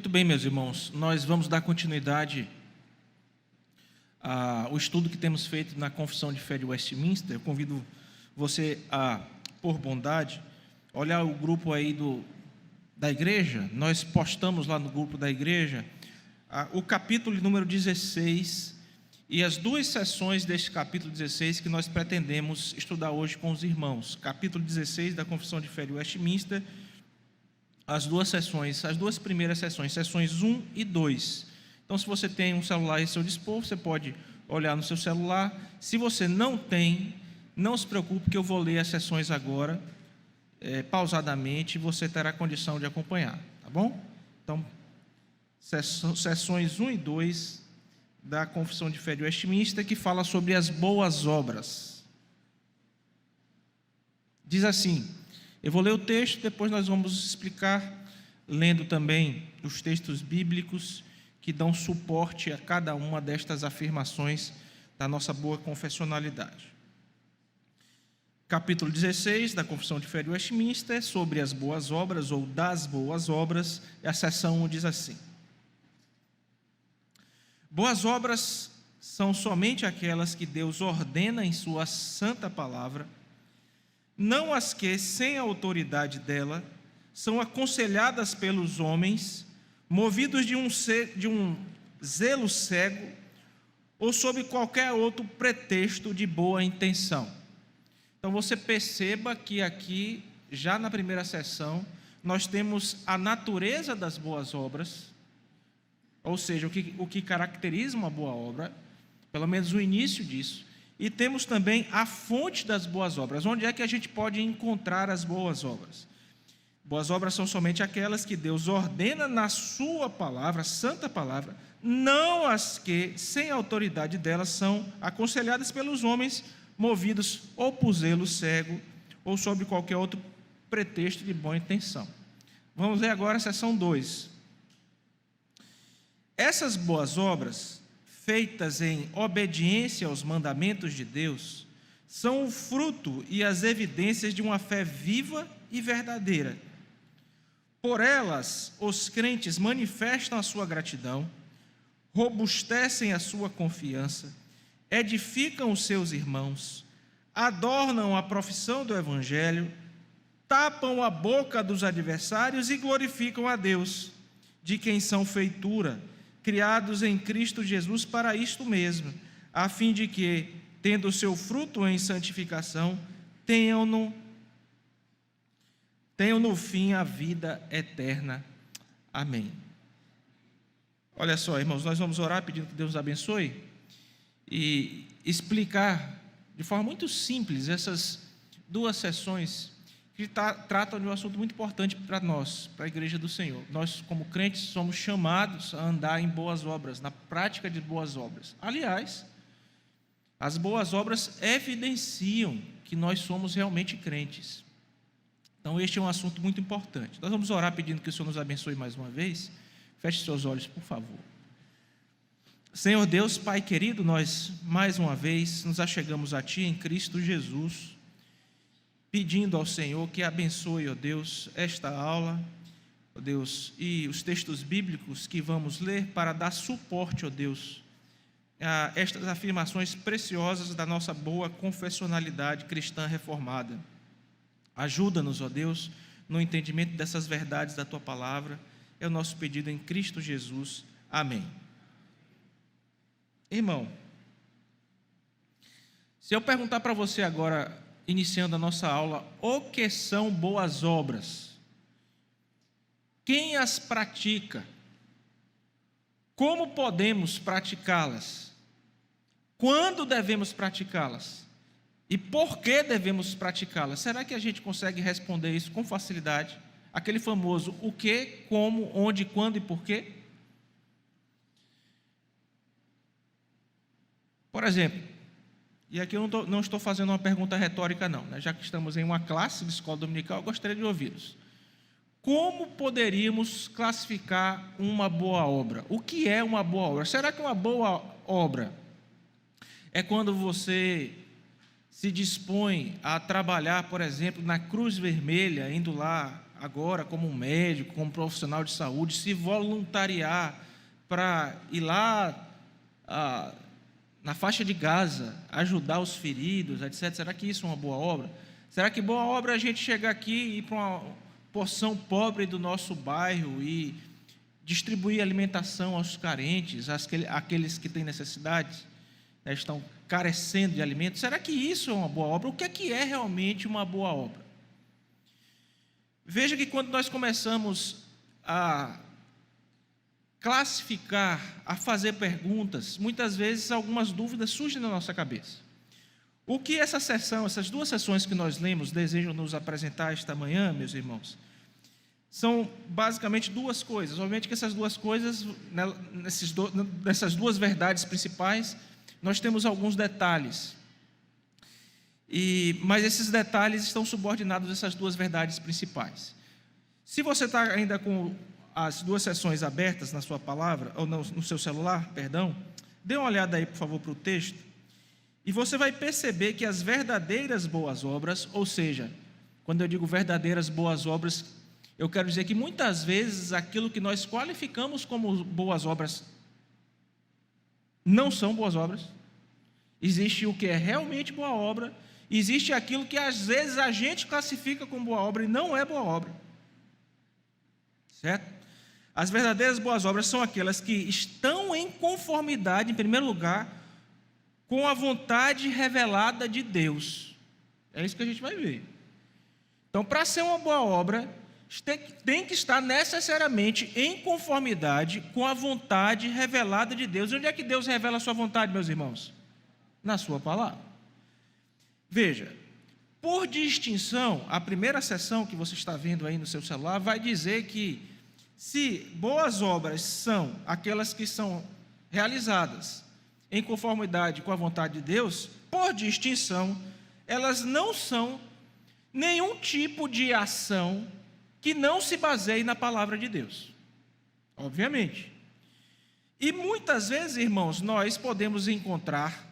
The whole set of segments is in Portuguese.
Muito bem, meus irmãos, nós vamos dar continuidade ao estudo que temos feito na Confissão de Fé de Westminster. Eu convido você a, por bondade, olhar o grupo aí da igreja. Nós postamos lá no grupo da igreja o capítulo número 16 e as duas sessões deste capítulo 16 que nós pretendemos estudar hoje com os irmãos. Capítulo 16 da Confissão de Fé de Westminster, as duas primeiras sessões, sessões 1 e 2. Então, se você tem um celular em seu dispor, você pode olhar no seu celular. Se você não tem, não se preocupe, que eu vou ler as sessões agora, pausadamente, e você terá condição de acompanhar, tá bom? Então, sessões 1 e 2 da Confissão de Fé de Westminster, que fala sobre as boas obras. Diz assim: eu vou ler o texto, depois nós vamos explicar, lendo também os textos bíblicos que dão suporte a cada uma destas afirmações da nossa boa confessionalidade. Capítulo 16 da Confissão de Fé de Westminster, sobre as boas obras ou das boas obras, a seção 1 diz assim: boas obras são somente aquelas que Deus ordena em sua santa palavra, não as que, sem a autoridade dela, são aconselhadas pelos homens, movidos de um zelo cego ou sob qualquer outro pretexto de boa intenção. Então você perceba que aqui, já na primeira sessão, nós temos a natureza das boas obras, ou seja, o que caracteriza uma boa obra, pelo menos o início disso. E temos também a fonte das boas obras. Onde é que a gente pode encontrar as boas obras? Boas obras são somente aquelas que Deus ordena na sua palavra, santa palavra, não as que, sem a autoridade delas, são aconselhadas pelos homens, movidos ou por zelo cego, ou sob qualquer outro pretexto de boa intenção. Vamos ler agora a seção 2. Essas boas obras, feitas em obediência aos mandamentos de Deus, são o fruto e as evidências de uma fé viva e verdadeira. Por elas, os crentes manifestam a sua gratidão, robustecem a sua confiança, edificam os seus irmãos, adornam a profissão do Evangelho, tapam a boca dos adversários e glorificam a Deus, de quem são feitura, criados em Cristo Jesus para isto mesmo, a fim de que, tendo o seu fruto em santificação, tenham no fim a vida eterna. Amém. Olha só, irmãos, nós vamos orar pedindo que Deus nos abençoe e explicar de forma muito simples essas duas sessões que tratam de um assunto muito importante para nós, para a Igreja do Senhor. Nós, como crentes, somos chamados a andar em boas obras, na prática de boas obras. Aliás, as boas obras evidenciam que nós somos realmente crentes. Então, este é um assunto muito importante. Nós vamos orar pedindo que o Senhor nos abençoe mais uma vez. Feche seus olhos, por favor. Senhor Deus, Pai querido, nós, mais uma vez, nos achegamos a Ti em Cristo Jesus, pedindo ao Senhor que abençoe, ó Deus, esta aula, ó Deus, e os textos bíblicos que vamos ler para dar suporte, ó Deus, a estas afirmações preciosas da nossa boa confessionalidade cristã reformada. Ajuda-nos, ó Deus, no entendimento dessas verdades da Tua palavra. É o nosso pedido em Cristo Jesus. Amém. Irmão, se eu perguntar para você agora, iniciando a nossa aula, o que são boas obras? Quem as pratica? Como podemos praticá-las? Quando devemos praticá-las? E por que devemos praticá-las? Será que a gente consegue responder isso com facilidade? Aquele famoso o que, como, onde, quando e por quê? Por exemplo, e aqui eu não estou fazendo uma pergunta retórica não, né? Já que estamos em uma classe de escola dominical, eu gostaria de ouvi-los. Como poderíamos classificar uma boa obra? O que é uma boa obra? Será que uma boa obra é quando você se dispõe a trabalhar, por exemplo, na Cruz Vermelha, indo lá agora, como um médico, como profissional de saúde, se voluntariar para ir lá na faixa de Gaza, ajudar os feridos, etc., será que isso é uma boa obra? Será que boa obra é a gente chegar aqui e ir para uma porção pobre do nosso bairro e distribuir alimentação aos carentes, àqueles que têm necessidade, né, estão carecendo de alimento? Será que isso é uma boa obra? O que é realmente uma boa obra? Veja que quando nós começamos a classificar, a fazer perguntas, muitas vezes algumas dúvidas surgem na nossa cabeça. O que essas duas sessões que nós lemos, desejam nos apresentar esta manhã, meus irmãos, são basicamente duas coisas. Obviamente que essas duas coisas, nessas duas verdades principais, nós temos alguns detalhes. Mas esses detalhes estão subordinados a essas duas verdades principais. Se você está ainda com as duas sessões abertas na sua palavra, ou no seu celular, perdão, dê uma olhada aí, por favor, para o texto, e você vai perceber que as verdadeiras boas obras, ou seja, quando eu digo verdadeiras boas obras, eu quero dizer que muitas vezes aquilo que nós qualificamos como boas obras não são boas obras. Existe o que é realmente boa obra, existe aquilo que às vezes a gente classifica como boa obra e não é boa obra. Certo? As verdadeiras boas obras são aquelas que estão em conformidade, em primeiro lugar, com a vontade revelada de Deus. É isso que a gente vai ver. Então, para ser uma boa obra, tem que estar necessariamente em conformidade com a vontade revelada de Deus. Onde é que Deus revela a sua vontade, meus irmãos? Na sua palavra. Veja, por distinção, a primeira seção que você está vendo aí no seu celular vai dizer que se boas obras são aquelas que são realizadas em conformidade com a vontade de Deus, por distinção, elas não são nenhum tipo de ação que não se baseie na palavra de Deus. Obviamente. E muitas vezes, irmãos, nós podemos encontrar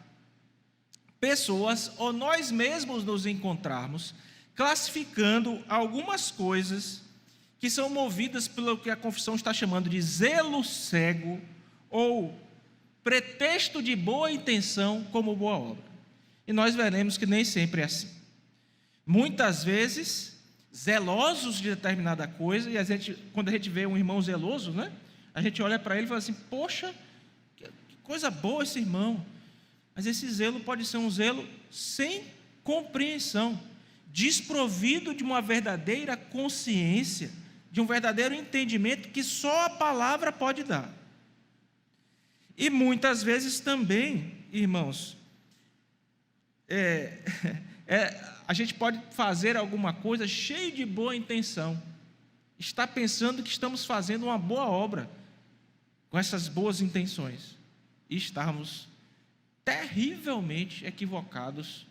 pessoas, ou nós mesmos nos encontrarmos, classificando algumas coisas que são movidas pelo que a confissão está chamando de zelo cego, ou pretexto de boa intenção como boa obra. E nós veremos que nem sempre é assim. Muitas vezes, zelosos de determinada coisa, e quando a gente vê um irmão zeloso, né, a gente olha para ele e fala assim: poxa, que coisa boa esse irmão. Mas esse zelo pode ser um zelo sem compreensão, desprovido de uma verdadeira consciência, de um verdadeiro entendimento que só a palavra pode dar. E muitas vezes também, irmãos, a gente pode fazer alguma coisa cheio de boa intenção, está pensando que estamos fazendo uma boa obra com essas boas intenções, e estarmos terrivelmente equivocados,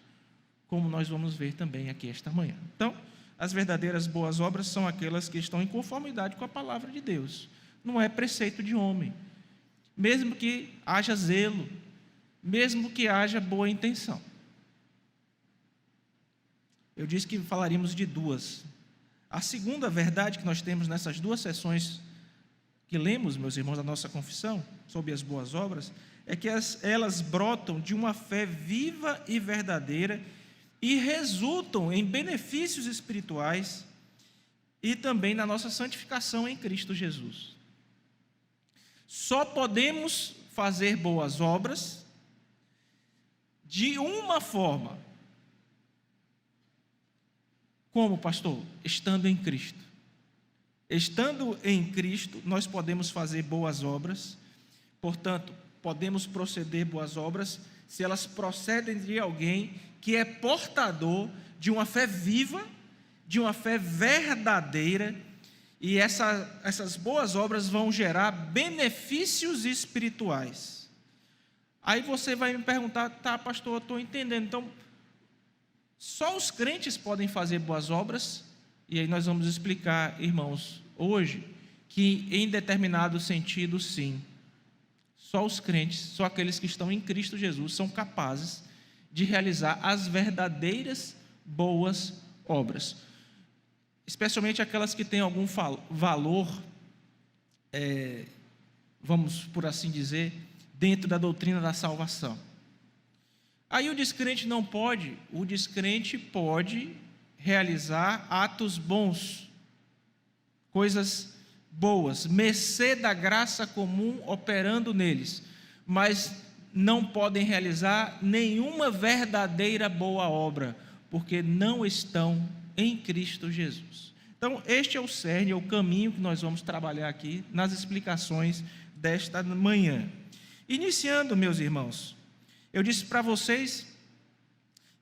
como nós vamos ver também aqui esta manhã. Então, as verdadeiras boas obras são aquelas que estão em conformidade com a palavra de Deus, não é preceito de homem, mesmo que haja zelo, mesmo que haja boa intenção. Eu disse que falaríamos de duas. A segunda verdade que nós temos nessas duas sessões que lemos, meus irmãos, da nossa confissão, sobre as boas obras, é que elas brotam de uma fé viva e verdadeira e resultam em benefícios espirituais e também na nossa santificação em Cristo Jesus. Só podemos fazer boas obras de uma forma. Como, pastor? Estando em Cristo. Estando em Cristo, nós podemos fazer boas obras, portanto, podemos proceder boas obras se elas procedem de alguém que é portador de uma fé viva, de uma fé verdadeira, e essas boas obras vão gerar benefícios espirituais. Aí você vai me perguntar: tá, pastor, eu estou entendendo, então só os crentes podem fazer boas obras? E aí nós vamos explicar, irmãos, hoje, que em determinado sentido, sim. Só os crentes, só aqueles que estão em Cristo Jesus são capazes de realizar as verdadeiras boas obras. especialmente aquelas que têm algum valor, vamos por assim dizer, dentro da doutrina da salvação. Aí o descrente não pode, o descrente pode realizar atos bons, coisas boas, mercê da graça comum operando neles, mas não podem realizar nenhuma verdadeira boa obra, porque não estão em Cristo Jesus. Então, este é o cerne, é o caminho que nós vamos trabalhar aqui nas explicações desta manhã. Iniciando, meus irmãos, eu disse para vocês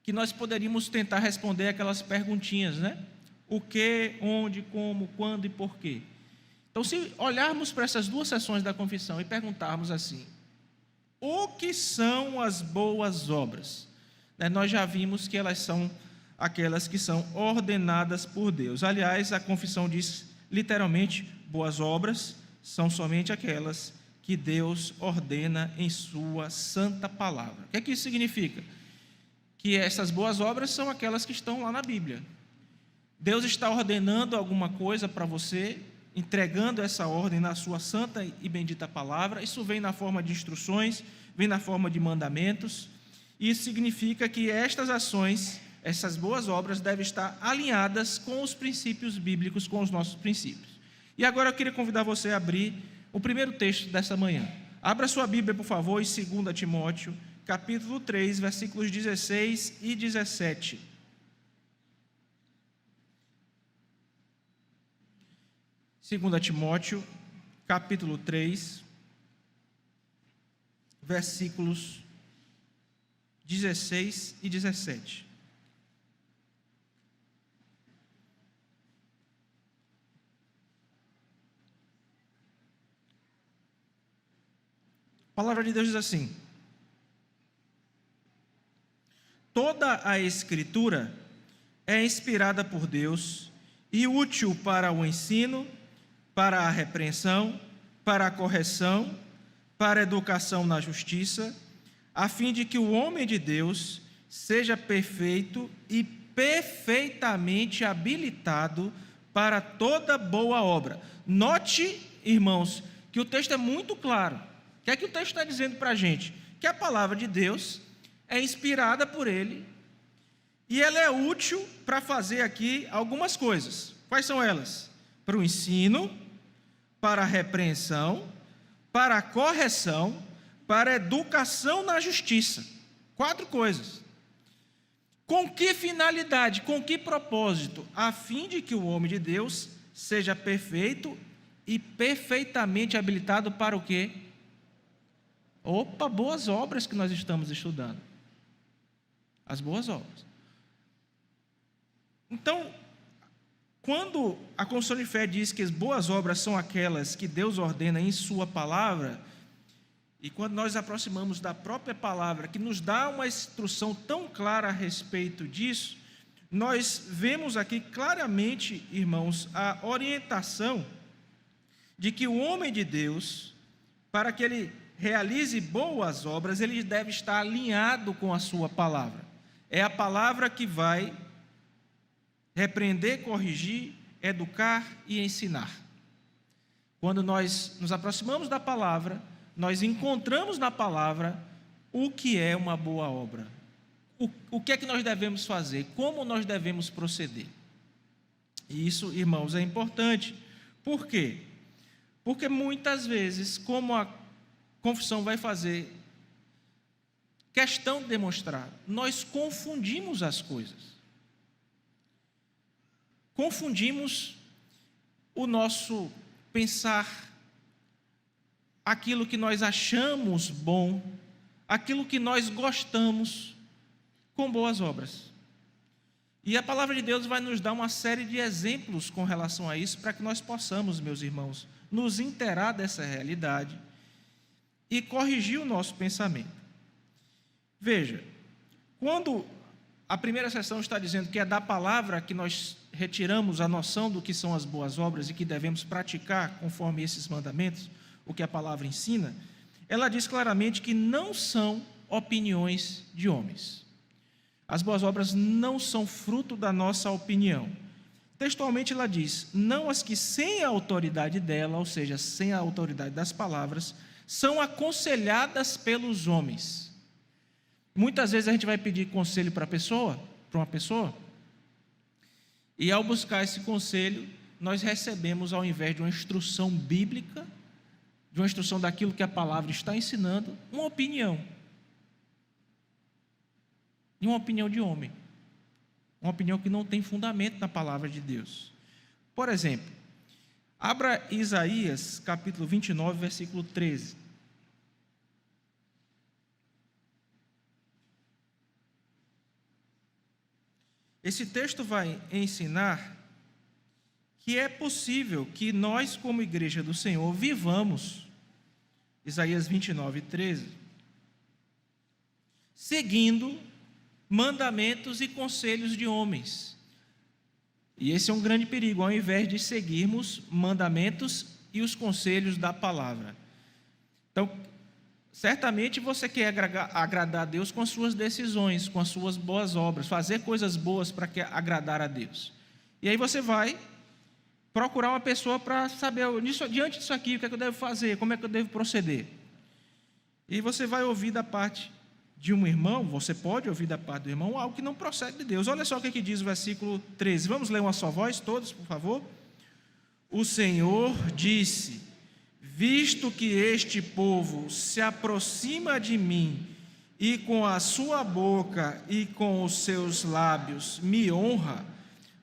que nós poderíamos tentar responder aquelas perguntinhas, né? O que, onde, como, quando e porquê. Então, se olharmos para essas duas sessões da confissão e perguntarmos assim: o que são as boas obras? Nós já vimos que elas são aquelas que são ordenadas por Deus. Aliás, a confissão diz literalmente: boas obras são somente aquelas que Deus ordena em sua santa palavra. O que é que isso significa? Que essas boas obras são aquelas que estão lá na Bíblia. Deus está ordenando alguma coisa para você, entregando essa ordem na sua santa e bendita palavra. Isso vem na forma de instruções, vem na forma de mandamentos. Isso significa que estas ações, essas boas obras, devem estar alinhadas com os princípios bíblicos, com os nossos princípios. E agora eu queria convidar você a abrir o primeiro texto dessa manhã. Abra sua Bíblia, por favor, em 2 Timóteo, capítulo 3, versículos 16 e 17. Segunda Timóteo, capítulo 3, versículos 16 e 17. A palavra de Deus diz assim: toda a Escritura é inspirada por Deus e útil para o ensino, para a repreensão, para a correção, para a educação na justiça, a fim de que o homem de Deus seja perfeito e perfeitamente habilitado para toda boa obra. Note, irmãos, que o texto é muito claro. O que é que o texto está dizendo para a gente? Que a palavra de Deus é inspirada por Ele e ela é útil para fazer aqui algumas coisas. Quais são elas? Para o ensino, para a repreensão, para a correção, para a educação na justiça. 4 coisas. Com que finalidade, com que propósito? A fim de que o homem de Deus seja perfeito e perfeitamente habilitado para o quê? Boas obras que nós estamos estudando. As boas obras. Então, quando a confissão de fé diz que as boas obras são aquelas que Deus ordena em sua palavra, e quando nós aproximamos da própria palavra, que nos dá uma instrução tão clara a respeito disso, nós vemos aqui claramente, irmãos, a orientação de que o homem de Deus, para que ele realize boas obras, ele deve estar alinhado com a sua palavra. É a palavra que vai repreender, corrigir, educar e ensinar. Quando nós nos aproximamos da palavra, nós encontramos na palavra o que é uma boa obra. O que é que nós devemos fazer? Como nós devemos proceder? E isso, irmãos, é importante. Por quê? Porque muitas vezes, como a confissão vai fazer questão de demonstrar, nós confundimos as coisas. Confundimos o nosso pensar, aquilo que nós achamos bom, aquilo que nós gostamos, com boas obras. E a palavra de Deus vai nos dar uma série de exemplos com relação a isso, para que nós possamos, meus irmãos, nos inteirar dessa realidade e corrigir o nosso pensamento. Veja, quando a primeira sessão está dizendo que é da palavra que nós retiramos a noção do que são as boas obras e que devemos praticar conforme esses mandamentos, o que a palavra ensina, ela diz claramente que não são opiniões de homens. As boas obras não são fruto da nossa opinião. Textualmente ela diz: não as que sem a autoridade dela, ou seja, sem a autoridade das palavras, são aconselhadas pelos homens. Muitas vezes a gente vai pedir conselho para uma pessoa, e ao buscar esse conselho, nós recebemos, ao invés de uma instrução bíblica, de uma instrução daquilo que a palavra está ensinando, uma opinião. E uma opinião de homem. Uma opinião que não tem fundamento na palavra de Deus. Por exemplo, abra Isaías, capítulo 29, versículo 13. Esse texto vai ensinar que é possível que nós, como igreja do Senhor, vivamos, Isaías 29, 13, seguindo mandamentos e conselhos de homens. E esse é um grande perigo, ao invés de seguirmos mandamentos e os conselhos da palavra. Então, certamente você quer agradar a Deus com as suas decisões, com as suas boas obras, fazer coisas boas para agradar a Deus. E aí você vai procurar uma pessoa para saber, diante disso aqui, o que é que eu devo fazer, como é que eu devo proceder. E você vai ouvir da parte de um irmão, você pode ouvir da parte do irmão algo que não procede de Deus. Olha só o que diz o versículo 13. Vamos ler uma só voz, todos, por favor. O Senhor disse: visto que este povo se aproxima de mim, e com a sua boca e com os seus lábios me honra,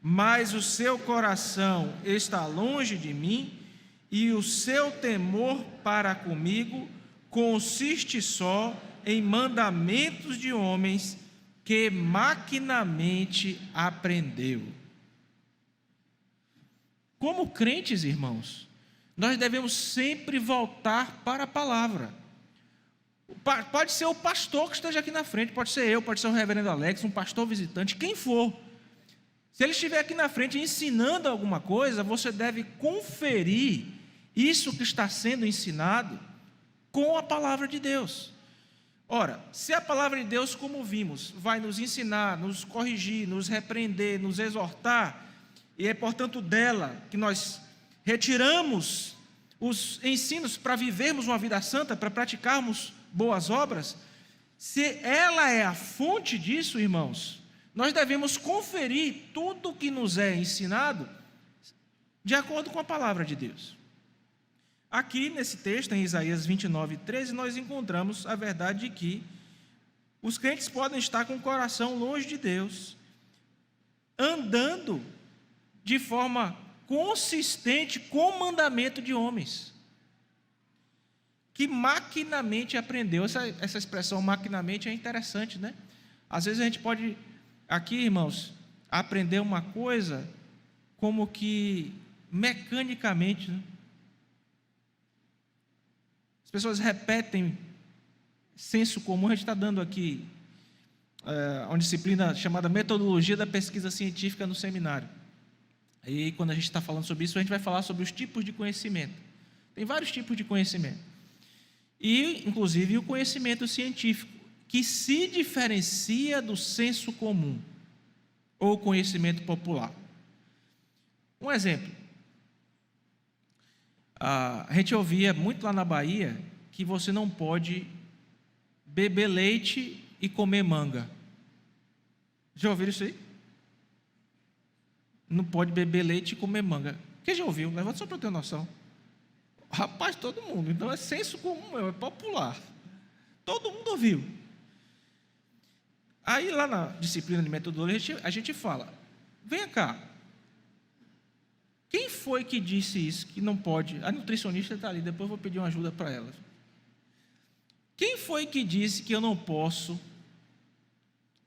mas o seu coração está longe de mim, e o seu temor para comigo consiste só em mandamentos de homens que maquinamente aprendeu. Como crentes, irmãos, nós devemos sempre voltar para a palavra. Pode ser o pastor que esteja aqui na frente, pode ser eu, pode ser o reverendo Alex, um pastor visitante, quem for. Se ele estiver aqui na frente ensinando alguma coisa, você deve conferir isso que está sendo ensinado com a palavra de Deus. Ora, se a palavra de Deus, como vimos, vai nos ensinar, nos corrigir, nos repreender, nos exortar, e é portanto dela que nós retiramos os ensinos para vivermos uma vida santa, para praticarmos boas obras, se ela é a fonte disso, irmãos, nós devemos conferir tudo o que nos é ensinado de acordo com a palavra de Deus. Aqui nesse texto, em Isaías 29, 13, nós encontramos a verdade de que os crentes podem estar com o coração longe de Deus, andando de forma consistente com o mandamento de homens, que maquinamente aprendeu. Essa expressão maquinamente é interessante, né? Às vezes a gente pode, aqui, irmãos, aprender uma coisa como que mecanicamente, né? As pessoas repetem senso comum. A gente está dando aqui uma disciplina chamada Metodologia da Pesquisa Científica no seminário. Aí, quando a gente está falando sobre isso, a gente vai falar sobre os tipos de conhecimento. Tem vários tipos de conhecimento. E, inclusive, o conhecimento científico, que se diferencia do senso comum, ou conhecimento popular. Um exemplo. A gente ouvia muito lá na Bahia que você não pode beber leite e comer manga. Já ouviram isso aí? Não pode beber leite e comer manga. Quem já ouviu? Levanta só para eu ter noção. Rapaz, todo mundo. Então é senso comum, é popular. Todo mundo ouviu. Aí lá na disciplina de metodologia a gente fala: vem cá, quem foi que disse isso, que não pode? A nutricionista está ali, depois eu vou pedir uma ajuda para ela. Quem foi que disse que eu não posso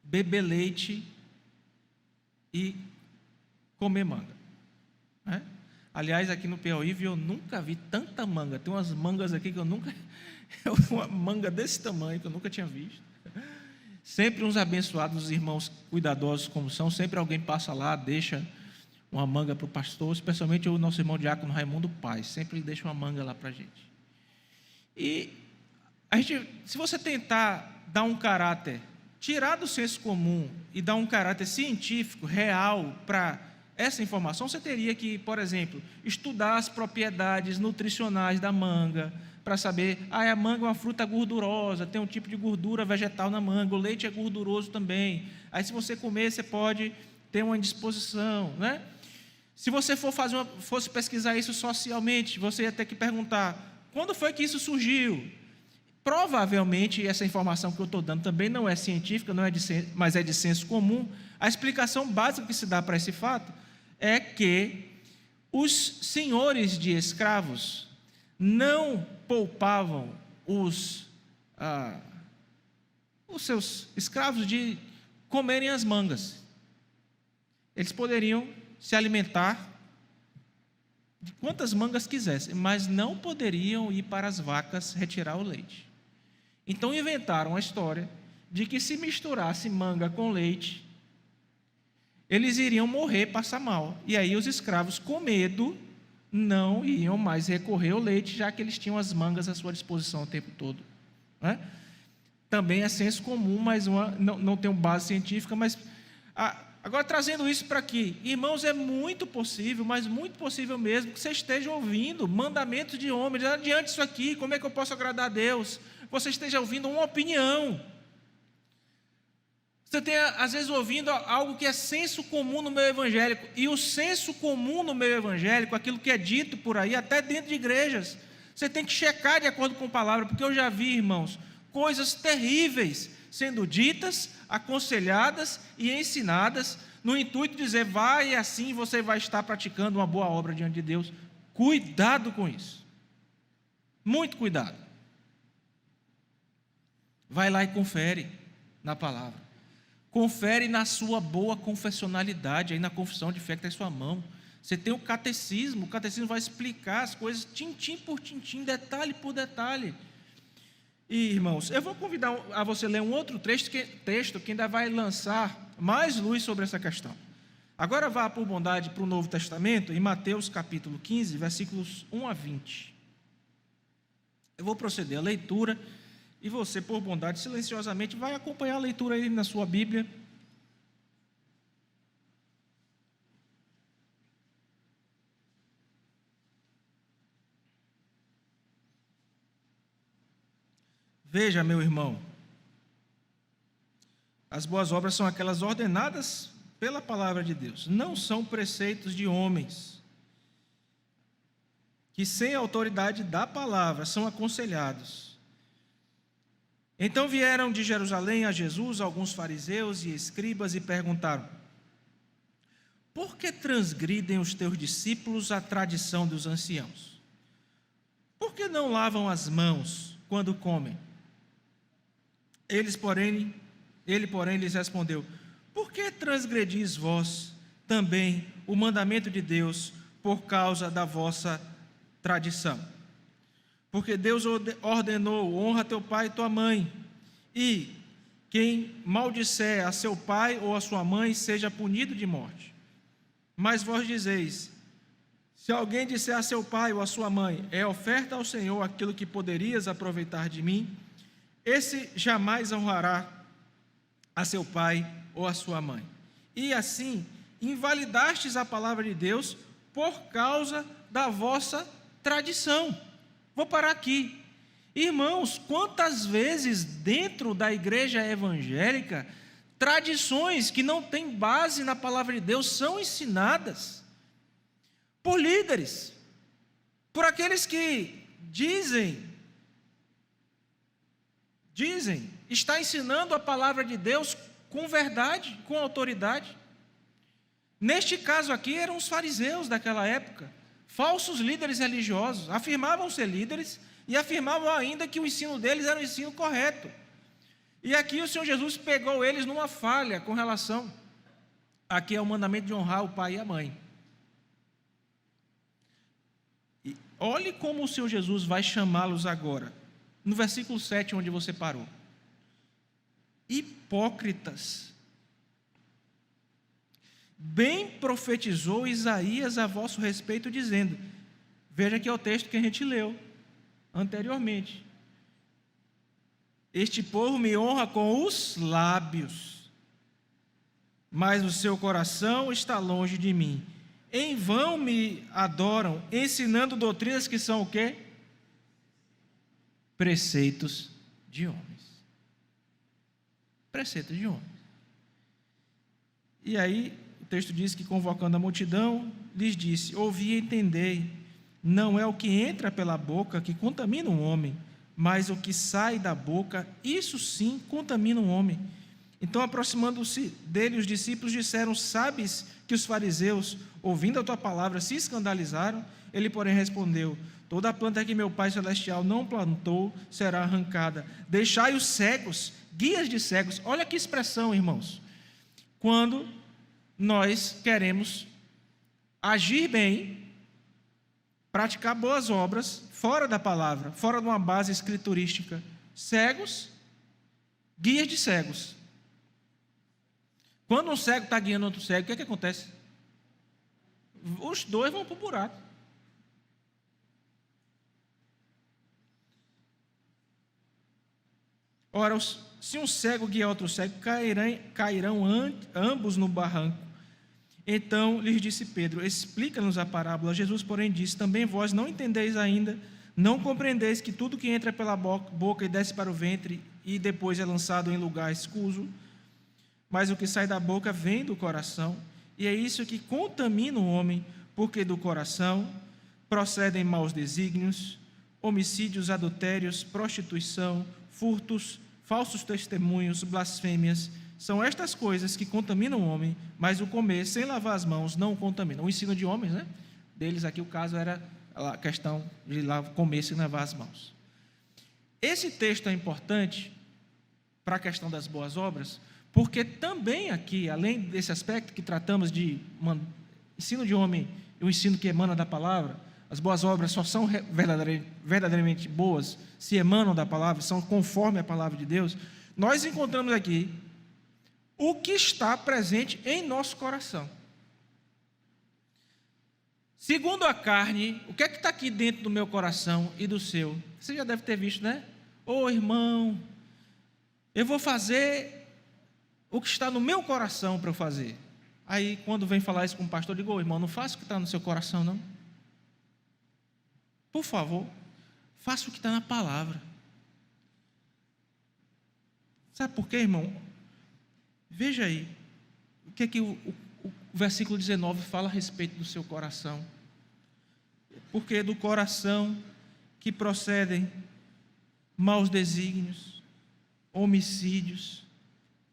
beber leite e comer manga? Aliás, aqui no Piauí, eu nunca vi tanta manga. Tem umas mangas aqui que eu nunca... uma manga desse tamanho que eu nunca tinha visto. Sempre uns abençoados, os irmãos cuidadosos como são, sempre alguém passa lá, deixa uma manga para o pastor, especialmente o nosso irmão diácono Raimundo Paz, sempre deixa uma manga lá para a gente. E se você tentar dar um caráter, tirar do senso comum e dar um caráter científico, real, para essa informação, você teria que, por exemplo, estudar as propriedades nutricionais da manga, para saber, a manga é uma fruta gordurosa, tem um tipo de gordura vegetal na manga, o leite é gorduroso também. Aí, se você comer, você pode ter uma indisposição, né? Se você fosse pesquisar isso socialmente, você ia ter que perguntar, quando foi que isso surgiu? Provavelmente, essa informação que eu estou dando também não é científica, mas é de senso comum. A explicação básica que se dá para esse fato é que os senhores de escravos não poupavam os seus escravos de comerem as mangas. Eles poderiam se alimentar de quantas mangas quisessem, mas não poderiam ir para as vacas retirar o leite. Então inventaram a história de que se misturasse manga com leite, eles iriam morrer, passar mal. E aí os escravos, com medo, não iam mais recorrer ao leite, já que eles tinham as mangas à sua disposição o tempo todo, né? Também é senso comum, mas não tem base científica, mas agora trazendo isso para aqui, irmãos, é muito possível, mas muito possível mesmo, que você esteja ouvindo mandamentos de homens, diante disso aqui, como é que eu posso agradar a Deus? Você esteja ouvindo uma opinião. Você tem, às vezes, ouvindo algo que é senso comum no meio evangélico, e o senso comum no meio evangélico, aquilo que é dito por aí, até dentro de igrejas, você tem que checar de acordo com a palavra, porque eu já vi, irmãos, coisas terríveis sendo ditas, aconselhadas e ensinadas, no intuito de dizer, vai e assim você vai estar praticando uma boa obra diante de Deus. Cuidado com isso, muito cuidado. Vai lá e confere na palavra. Confere na sua boa confessionalidade, aí na confissão de fé que está em sua mão. Você tem o catecismo vai explicar as coisas tintim por tintim, detalhe por detalhe. E, irmãos, eu vou convidar a você ler um outro texto que ainda vai lançar mais luz sobre essa questão. Agora vá, por bondade, para o Novo Testamento, em Mateus capítulo 15, versículos 1 a 20. Eu vou proceder à leitura, e você, por bondade, silenciosamente, vai acompanhar a leitura aí na sua Bíblia. Veja, meu irmão, as boas obras são aquelas ordenadas pela palavra de Deus, não são preceitos de homens, que sem a autoridade da palavra são aconselhados. Então vieram de Jerusalém a Jesus alguns fariseus e escribas e perguntaram: por que transgridem os teus discípulos a tradição dos anciãos? Por que não lavam as mãos quando comem? Ele, porém, lhes respondeu: por que transgredis vós também o mandamento de Deus por causa da vossa tradição? Porque Deus ordenou: honra teu pai e tua mãe, e quem maldisser a seu pai ou a sua mãe seja punido de morte. Mas vós dizeis: se alguém disser a seu pai ou a sua mãe, é oferta ao Senhor aquilo que poderias aproveitar de mim, esse jamais honrará a seu pai ou a sua mãe. E assim invalidastes a palavra de Deus por causa da vossa tradição. Vou parar aqui. Irmãos, quantas vezes dentro da igreja evangélica, tradições que não têm base na palavra de Deus são ensinadas por líderes, por aqueles que dizem estar ensinando a palavra de Deus com verdade, com autoridade. Neste caso aqui eram os fariseus daquela época, falsos líderes religiosos, afirmavam ser líderes e afirmavam ainda que o ensino deles era o ensino correto. E aqui o Senhor Jesus pegou eles numa falha com relação aqui ao mandamento de honrar o pai e a mãe. E olhe como o Senhor Jesus vai chamá-los agora, no versículo 7, onde você parou. Hipócritas. Bem profetizou Isaías a vosso respeito, dizendo, veja que é o texto que a gente leu anteriormente: este povo me honra com os lábios, mas o seu coração está longe de mim. Em vão me adoram, ensinando doutrinas que são o quê? Preceitos de homens. Preceitos de homens. E aí, o texto diz que, convocando a multidão, lhes disse: ouvi e entendei, não é o que entra pela boca que contamina um homem, mas o que sai da boca, isso sim contamina um homem. Então, aproximando-se dele, os discípulos disseram: sabes que os fariseus, ouvindo a tua palavra, se escandalizaram? Ele, porém, respondeu: toda a planta que meu Pai Celestial não plantou será arrancada. Deixai os cegos, guias de cegos. Olha que expressão, irmãos. Quando nós queremos agir bem, praticar boas obras, fora da palavra, fora de uma base escriturística, cegos, guias de cegos. Quando um cego está guiando outro cego, o que acontece? Os dois vão para o buraco. Ora, se um cego guiar outro cego, cairão ambos no barranco. Então lhes disse Pedro: explica-nos a parábola. Jesus, porém, disse: também vós não entendeis ainda, não compreendeis que tudo que entra pela boca e desce para o ventre e depois é lançado em lugar escuso, mas o que sai da boca vem do coração, e é isso que contamina o homem, porque do coração procedem maus desígnios, homicídios, adultérios, prostituição, furtos, falsos testemunhos, blasfêmias. São estas coisas que contaminam o homem, mas o comer sem lavar as mãos não o contamina. O ensino de homens, né? Deles aqui o caso era a questão de comer sem lavar as mãos. Esse texto é importante para a questão das boas obras, porque também aqui, além desse aspecto que tratamos de ensino de homem e o ensino que emana da palavra, as boas obras só são verdadeiramente boas se emanam da palavra, são conforme a palavra de Deus. Nós encontramos aqui o que está presente em nosso coração. Segundo a carne, o que é que está aqui dentro do meu coração e do seu? Você já deve ter visto, né? Ô irmão, eu vou fazer o que está no meu coração para eu fazer. Aí, quando vem falar isso com o pastor, eu digo: ô irmão, não faça o que está no seu coração, não. Por favor, faça o que está na palavra. Sabe por quê, irmão? Veja aí, o que é que o versículo 19 fala a respeito do seu coração. Porque do coração que procedem maus desígnios, homicídios,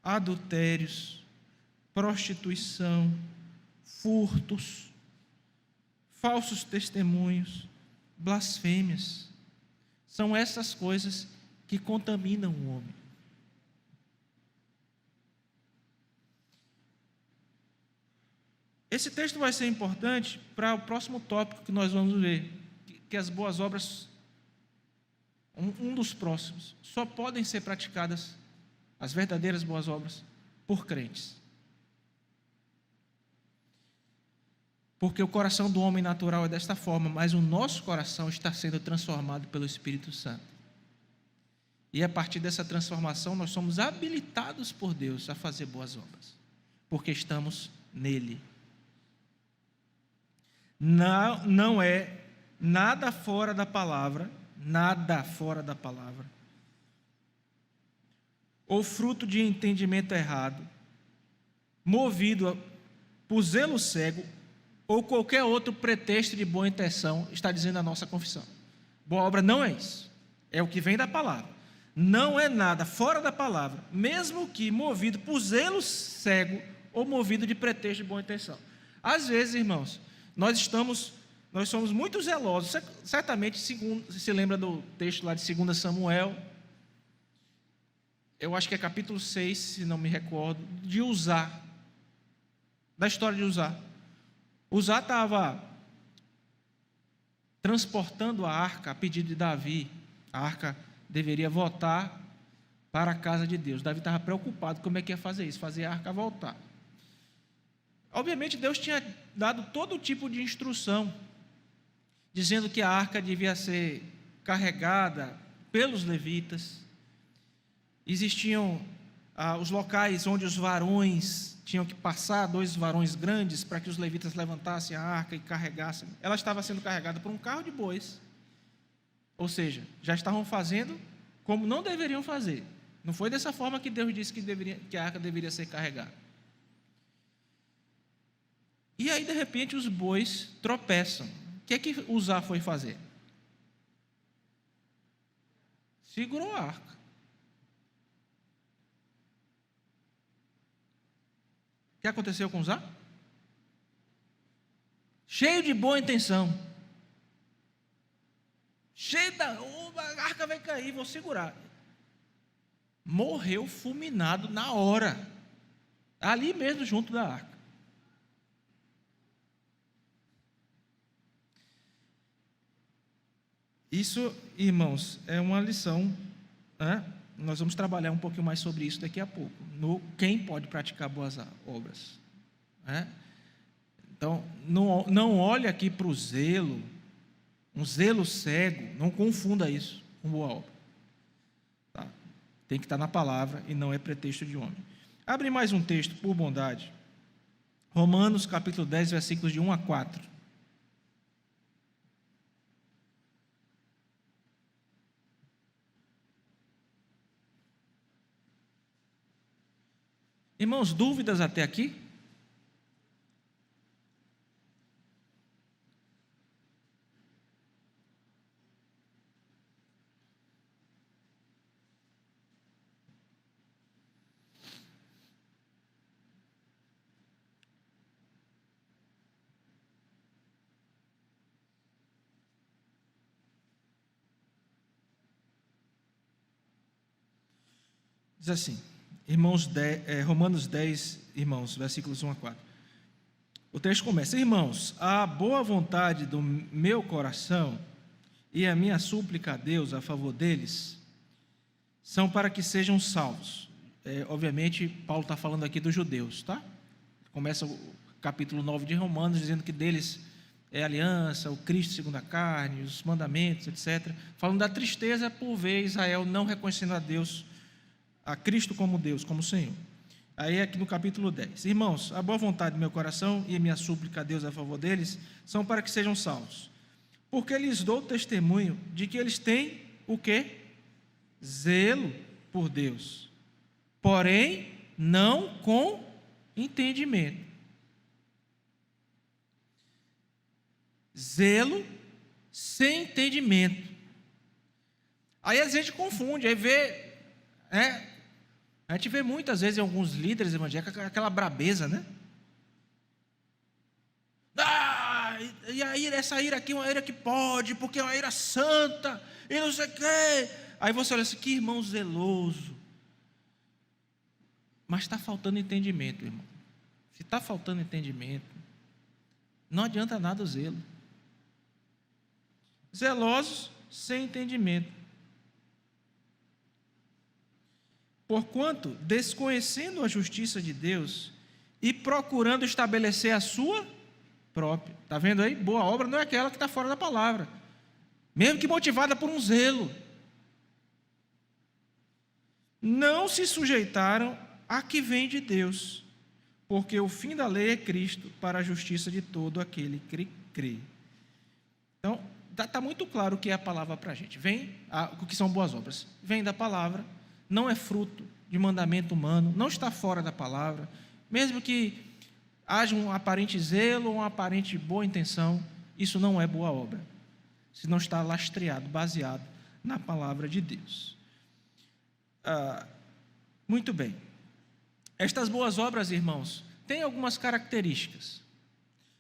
adultérios, prostituição, furtos, falsos testemunhos, blasfêmias. São essas coisas que contaminam o homem. Esse texto vai ser importante para o próximo tópico que nós vamos ver, que as boas obras, um dos próximos, só podem ser praticadas, as verdadeiras boas obras, por crentes. Porque o coração do homem natural é desta forma, mas o nosso coração está sendo transformado pelo Espírito Santo. E a partir dessa transformação, nós somos habilitados por Deus a fazer boas obras, porque estamos nele. Não é nada fora da palavra, ou fruto de entendimento errado, movido por zelo cego, ou qualquer outro pretexto de boa intenção, está dizendo a nossa confissão. Boa obra não é isso, é o que vem da palavra. Não é nada fora da palavra, mesmo que movido por zelo cego, ou movido de pretexto de boa intenção. Às vezes, irmãos, nós somos muito zelosos. Você certamente se lembra do texto lá de 2 Samuel, eu acho que é capítulo 6, se não me recordo, de Uzá, da história de Uzá. Uzá estava transportando a arca a pedido de Davi. A arca deveria voltar para a casa de Deus. Davi estava preocupado como é que ia fazer isso, fazer a arca voltar. Obviamente Deus tinha dado todo tipo de instrução, dizendo que a arca devia ser carregada pelos levitas. Existiam os locais onde os varões tinham que passar, 2 varões grandes, para que os levitas levantassem a arca e carregassem. Ela estava sendo carregada por um carro de bois. Ou seja, já estavam fazendo como não deveriam fazer. Não foi dessa forma que Deus disse que a arca deveria ser carregada. E aí, de repente, os bois tropeçam. O que é que Uzá foi fazer? Segurou a arca. O que aconteceu com Uzá? Cheio de boa intenção. Cheio da... a arca vai cair, vou segurar. Morreu fulminado na hora. Ali mesmo, junto da arca. Isso, irmãos, é uma lição, né? Nós vamos trabalhar um pouquinho mais sobre isso daqui a pouco, no quem pode praticar boas obras, né? Então, não olhe aqui para o zelo, um zelo cego, não confunda isso com boa obra, tá? Tem que estar na palavra e não é pretexto de homem. Abre mais um texto, por bondade, Romanos capítulo 10, versículos de 1 a 4. Irmãos, dúvidas até aqui? Diz assim, irmãos, Romanos 10, irmãos, versículos 1 a 4. O texto começa: irmãos, a boa vontade do meu coração e a minha súplica a Deus a favor deles são para que sejam salvos. Obviamente, Paulo está falando aqui dos judeus, tá? Começa o capítulo 9 de Romanos dizendo que deles é a aliança, o Cristo segundo a carne, os mandamentos, etc. Falando da tristeza por ver Israel não reconhecendo a Deus, a Cristo como Deus, como Senhor. Aí aqui no capítulo 10. Irmãos, a boa vontade do meu coração e a minha súplica a Deus a favor deles são para que sejam salvos. Porque lhes dou testemunho de que eles têm o quê? Zelo por Deus. Porém, não com entendimento. Zelo sem entendimento. Aí a gente confunde, aí vê... A gente vê muitas vezes em alguns líderes evangélicos aquela brabeza, né? E aí essa ira aqui é uma ira que pode, porque é uma ira santa, e não sei o quê. Aí você olha assim, que irmão zeloso. Mas está faltando entendimento, irmão. Se está faltando entendimento, não adianta nada o zelo. Zelosos sem entendimento. Porquanto, desconhecendo a justiça de Deus e procurando estabelecer a sua própria. Está vendo aí? Boa obra não é aquela que está fora da palavra, mesmo que motivada por um zelo. Não se sujeitaram a que vem de Deus, porque o fim da lei é Cristo, para a justiça de todo aquele que crê. Então, está muito claro o que é a palavra para a gente. O que são boas obras? Vem da palavra. Não é fruto de mandamento humano, não está fora da palavra, mesmo que haja um aparente zelo ou uma aparente boa intenção, isso não é boa obra, se não está lastreado, baseado na palavra de Deus. Muito bem, estas boas obras, irmãos, têm algumas características.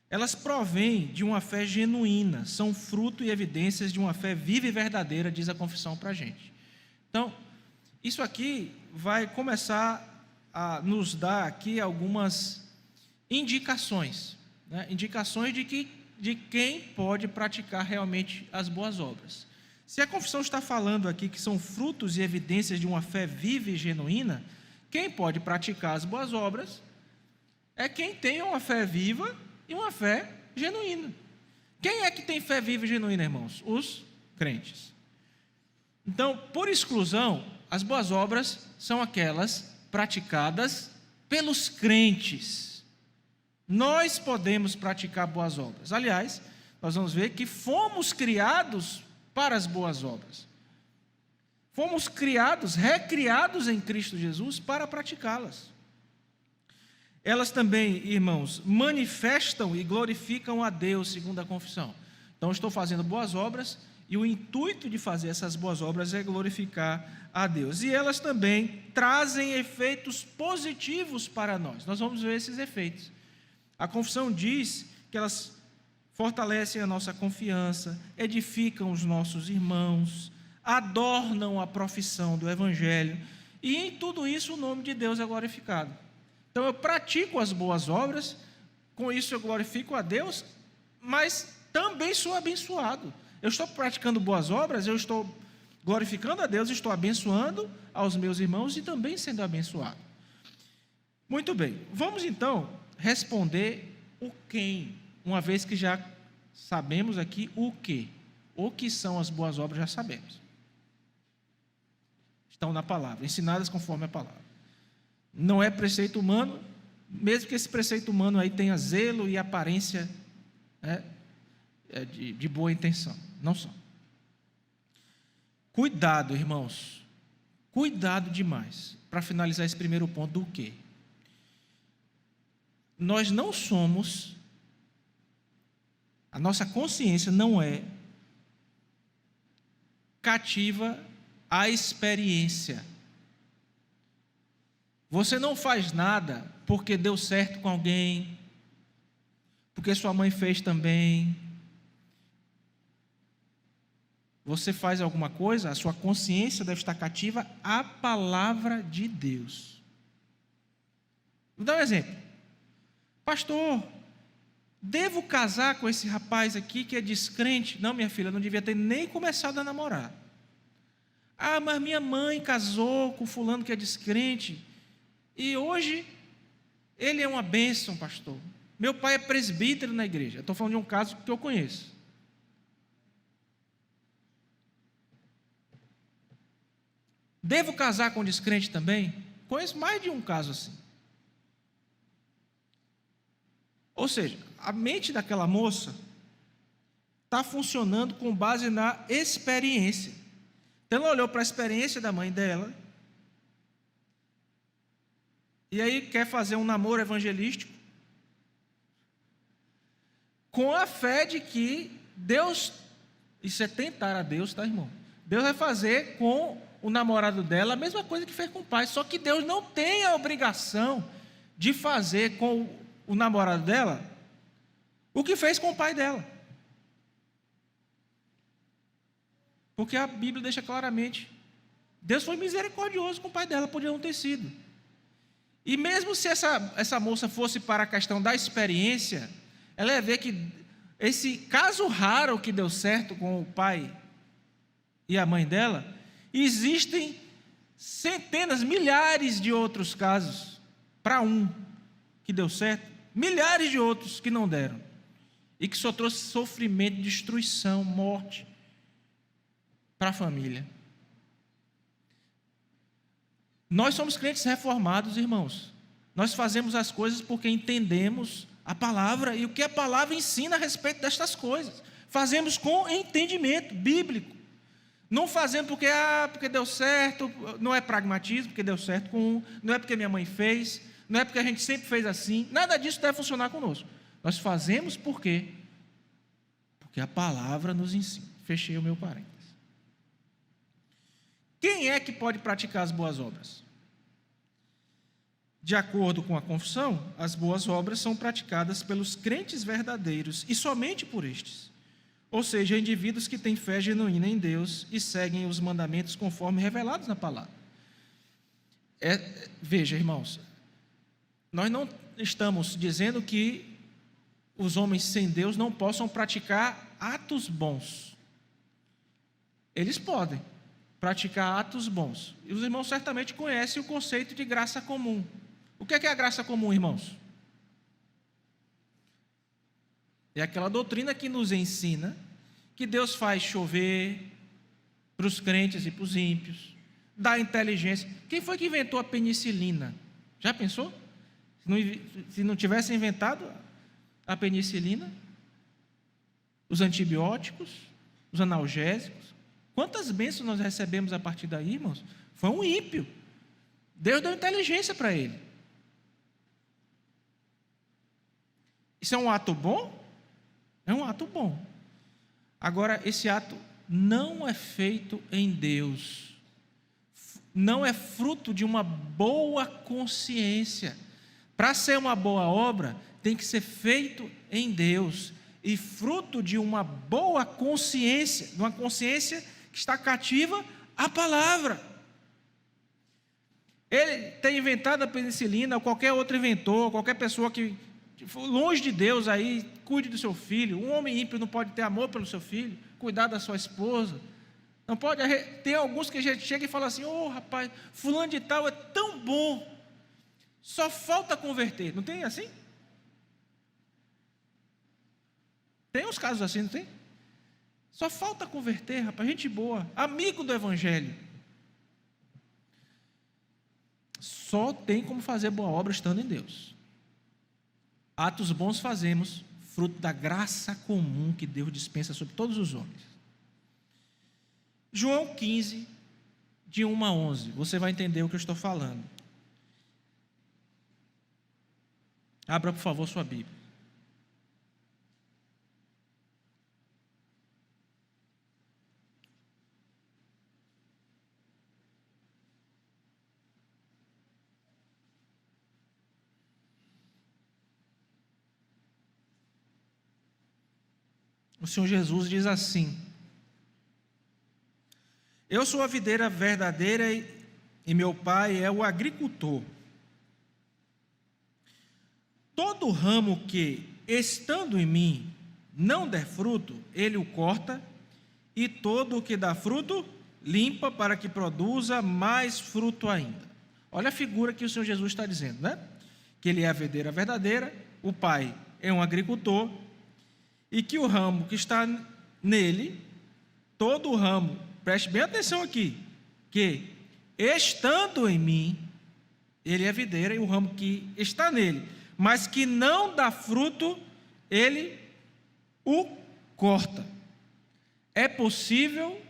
Elas provêm de uma fé genuína, são fruto e evidências de uma fé viva e verdadeira, diz a confissão para a gente. Então, isso aqui vai começar a nos dar aqui algumas indicações, né? Indicações de quem pode praticar realmente as boas obras. Se a confissão está falando aqui que são frutos e evidências de uma fé viva e genuína, quem pode praticar as boas obras é quem tem uma fé viva e uma fé genuína. Quem é que tem fé viva e genuína, irmãos? Os crentes. Então, por exclusão, as boas obras são aquelas praticadas pelos crentes. Nós podemos praticar boas obras. Aliás, nós vamos ver que fomos criados para as boas obras. Fomos criados, recriados em Cristo Jesus para praticá-las. Elas também, irmãos, manifestam e glorificam a Deus, segundo a confissão. Então, estou fazendo boas obras e o intuito de fazer essas boas obras é glorificar a Deus. E elas também trazem efeitos positivos para nós. Nós vamos ver esses efeitos. A confissão diz que elas fortalecem a nossa confiança, edificam os nossos irmãos, adornam a profissão do Evangelho, e em tudo isso o nome de Deus é glorificado. Então eu pratico as boas obras, com isso eu glorifico a Deus, mas também sou abençoado. Eu estou praticando boas obras, eu estou glorificando a Deus, estou abençoando aos meus irmãos e também sendo abençoado. Muito bem, vamos então responder o quem, uma vez que já sabemos aqui o que. O que são as boas obras já sabemos. Estão na palavra, ensinadas conforme a palavra. Não é preceito humano, mesmo que esse preceito humano aí tenha zelo e aparência de boa intenção. Não são. Cuidado, irmãos. Cuidado demais. Para finalizar esse primeiro ponto do quê? Nós não somos, a nossa consciência não é cativa à experiência. Você não faz nada porque deu certo com alguém, porque sua mãe fez também. Você faz alguma coisa, a sua consciência deve estar cativa à palavra de Deus. Vou dar um exemplo. Pastor, devo casar com esse rapaz aqui que é descrente? Não, minha filha, não devia ter nem começado a namorar. Ah, mas minha mãe casou com fulano que é descrente, e hoje ele é uma bênção, pastor. Meu pai é presbítero na igreja. Estou falando de um caso que eu conheço. Devo casar com descrente também? Conheço mais de um caso assim. Ou seja, a mente daquela moça está funcionando com base na experiência. Então ela olhou para a experiência da mãe dela, e aí quer fazer um namoro evangelístico, com a fé de que Deus, isso é tentar a Deus, tá, irmão? Deus vai fazer com o namorado dela a mesma coisa que fez com o pai, só que Deus não tem a obrigação de fazer com o namorado dela o que fez com o pai dela. Porque a Bíblia deixa claramente, Deus foi misericordioso com o pai dela, podia não ter sido. E mesmo se essa moça fosse para a questão da experiência, ela ia ver que esse caso raro que deu certo com o pai e a mãe dela, existem centenas, milhares de outros casos, para um que deu certo, milhares de outros que não deram, e que só trouxe sofrimento, destruição, morte para a família. Nós somos crentes reformados, irmãos. Nós fazemos as coisas porque entendemos a palavra e o que a palavra ensina a respeito destas coisas. Fazemos com entendimento bíblico. Não fazendo porque deu certo, não é pragmatismo, porque deu certo com um, não é porque minha mãe fez, não é porque a gente sempre fez assim. Nada disso deve funcionar conosco. Nós fazemos por quê? Porque a palavra nos ensina. Fechei o meu parênteses. Quem é que pode praticar as boas obras? De acordo com a confissão, as boas obras são praticadas pelos crentes verdadeiros e somente por estes. Ou seja, indivíduos que têm fé genuína em Deus e seguem os mandamentos conforme revelados na palavra. Veja, irmãos, nós não estamos dizendo que os homens sem Deus não possam praticar atos bons. Eles podem praticar atos bons. E os irmãos certamente conhecem o conceito de graça comum. O que é a graça comum, irmãos? É aquela doutrina que nos ensina que Deus faz chover para os crentes e para os ímpios, dá inteligência. Quem foi que inventou a penicilina? Já pensou? Se não tivesse inventado a penicilina, os antibióticos, os analgésicos, quantas bênçãos nós recebemos a partir daí, irmãos? Foi um ímpio. Deus deu inteligência para ele. Isso é um ato bom? É um ato bom. Agora, esse ato não é feito em Deus. Não é fruto de uma boa consciência. Para ser uma boa obra, tem que ser feito em Deus. E fruto de uma boa consciência, de uma consciência que está cativa à palavra. Ele tem inventado a penicilina, ou qualquer outro inventor, qualquer pessoa que longe de Deus aí, cuide do seu filho. Um homem ímpio não pode ter amor pelo seu filho, cuidar da sua esposa. Não pode. Tem alguns que a gente chega e fala assim: ô rapaz, fulano de tal é tão bom, só falta converter. Não tem assim? Tem uns casos assim, não tem? Só falta converter, rapaz, gente boa, amigo do evangelho. Só tem como fazer boa obra estando em Deus. Atos bons fazemos, fruto da graça comum que Deus dispensa sobre todos os homens. João 15, de 1 a 11, você vai entender o que eu estou falando. Abra, por favor, sua Bíblia. O Senhor Jesus diz assim: eu sou a videira verdadeira e meu pai é o agricultor. Todo ramo que, estando em mim, não der fruto, ele o corta, e todo o que dá fruto, limpa para que produza mais fruto ainda. Olha a figura que o Senhor Jesus está dizendo, né? Que ele é a videira verdadeira, o pai é um agricultor, e que o ramo que está nele, todo o ramo, preste bem atenção aqui, que estando em mim, ele é a videira e o ramo que está nele, mas que não dá fruto, ele o corta. É possível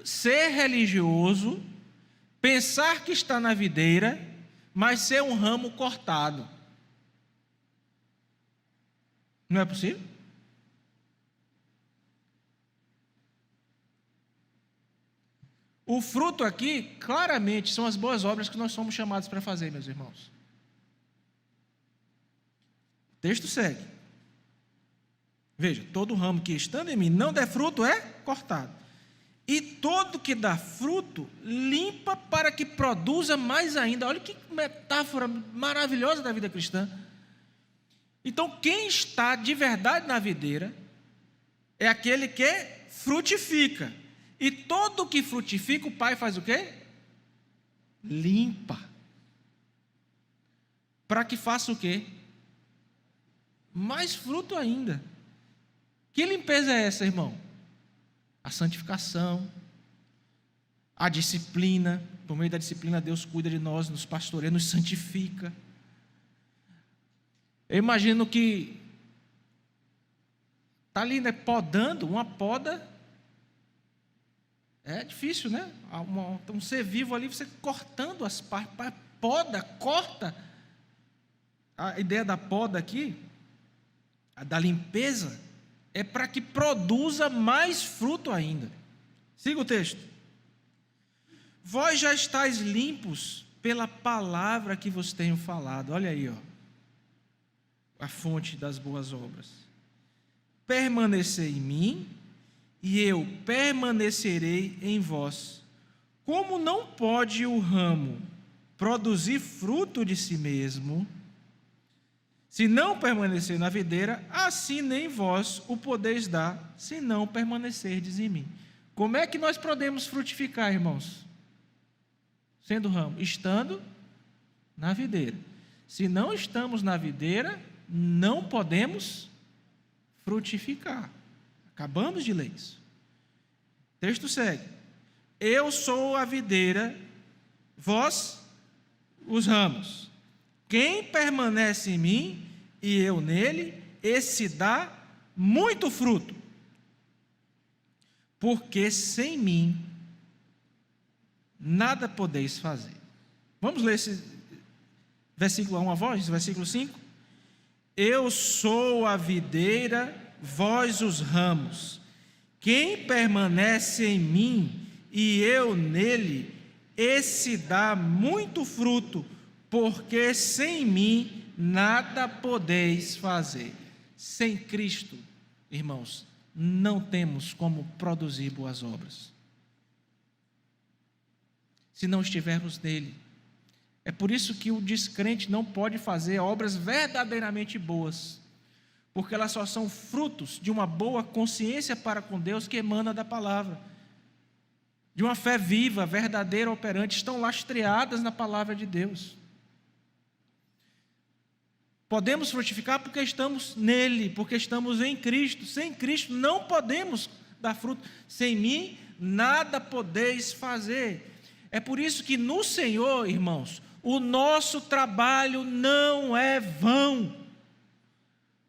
ser religioso, pensar que está na videira, mas ser um ramo cortado. Não é possível? O fruto aqui, claramente, são as boas obras que nós somos chamados para fazer, meus irmãos. O texto segue. Veja, todo ramo que estando em mim não der fruto é cortado. E todo que dá fruto, limpa para que produza mais ainda. Olha que metáfora maravilhosa da vida cristã. Então, quem está de verdade na videira é aquele que frutifica. E todo que frutifica, o Pai faz o quê? Limpa. Para que faça o quê? Mais fruto ainda. Que limpeza é essa, irmão? A santificação, a disciplina. Por meio da disciplina, Deus cuida de nós, nos pastoreia, nos santifica. Eu imagino que está ali, né, podando, uma poda. É difícil, né? Um ser vivo ali, você cortando as partes, poda, corta. A ideia da poda aqui, da limpeza, é para que produza mais fruto ainda. Siga o texto. Vós já estáis limpos pela palavra que vos tenho falado. Olha aí, ó, a fonte das boas obras. Permanecei em mim, e eu permanecerei em vós. Como não pode o ramo produzir fruto de si mesmo, se não permanecer na videira, assim nem vós o podeis dar, se não permanecerdes em mim. Como é que nós podemos frutificar, irmãos? Sendo ramo, estando na videira. Se não estamos na videira, não podemos frutificar. Acabamos de ler isso. O texto segue. Eu sou a videira vós os ramos. Quem permanece em mim e eu nele, esse dá muito fruto. Porque sem mim nada podeis fazer. Vamos ler esse versículo 1 a voz, versículo 5. Eu sou a videira, vós os ramos. Quem permanece em mim e eu nele, esse dá muito fruto, porque sem mim nada podeis fazer. Sem Cristo, irmãos, não temos como produzir boas obras. Se não estivermos nele. É por isso que o descrente não pode fazer obras verdadeiramente boas, porque elas só são frutos de uma boa consciência para com Deus que emana da palavra, de uma fé viva, verdadeira, operante, estão lastreadas na palavra de Deus. Podemos frutificar porque estamos nele, porque estamos em Cristo. Sem Cristo não podemos dar fruto. Sem mim nada podeis fazer. É por isso que no Senhor, irmãos, o nosso trabalho não é vão.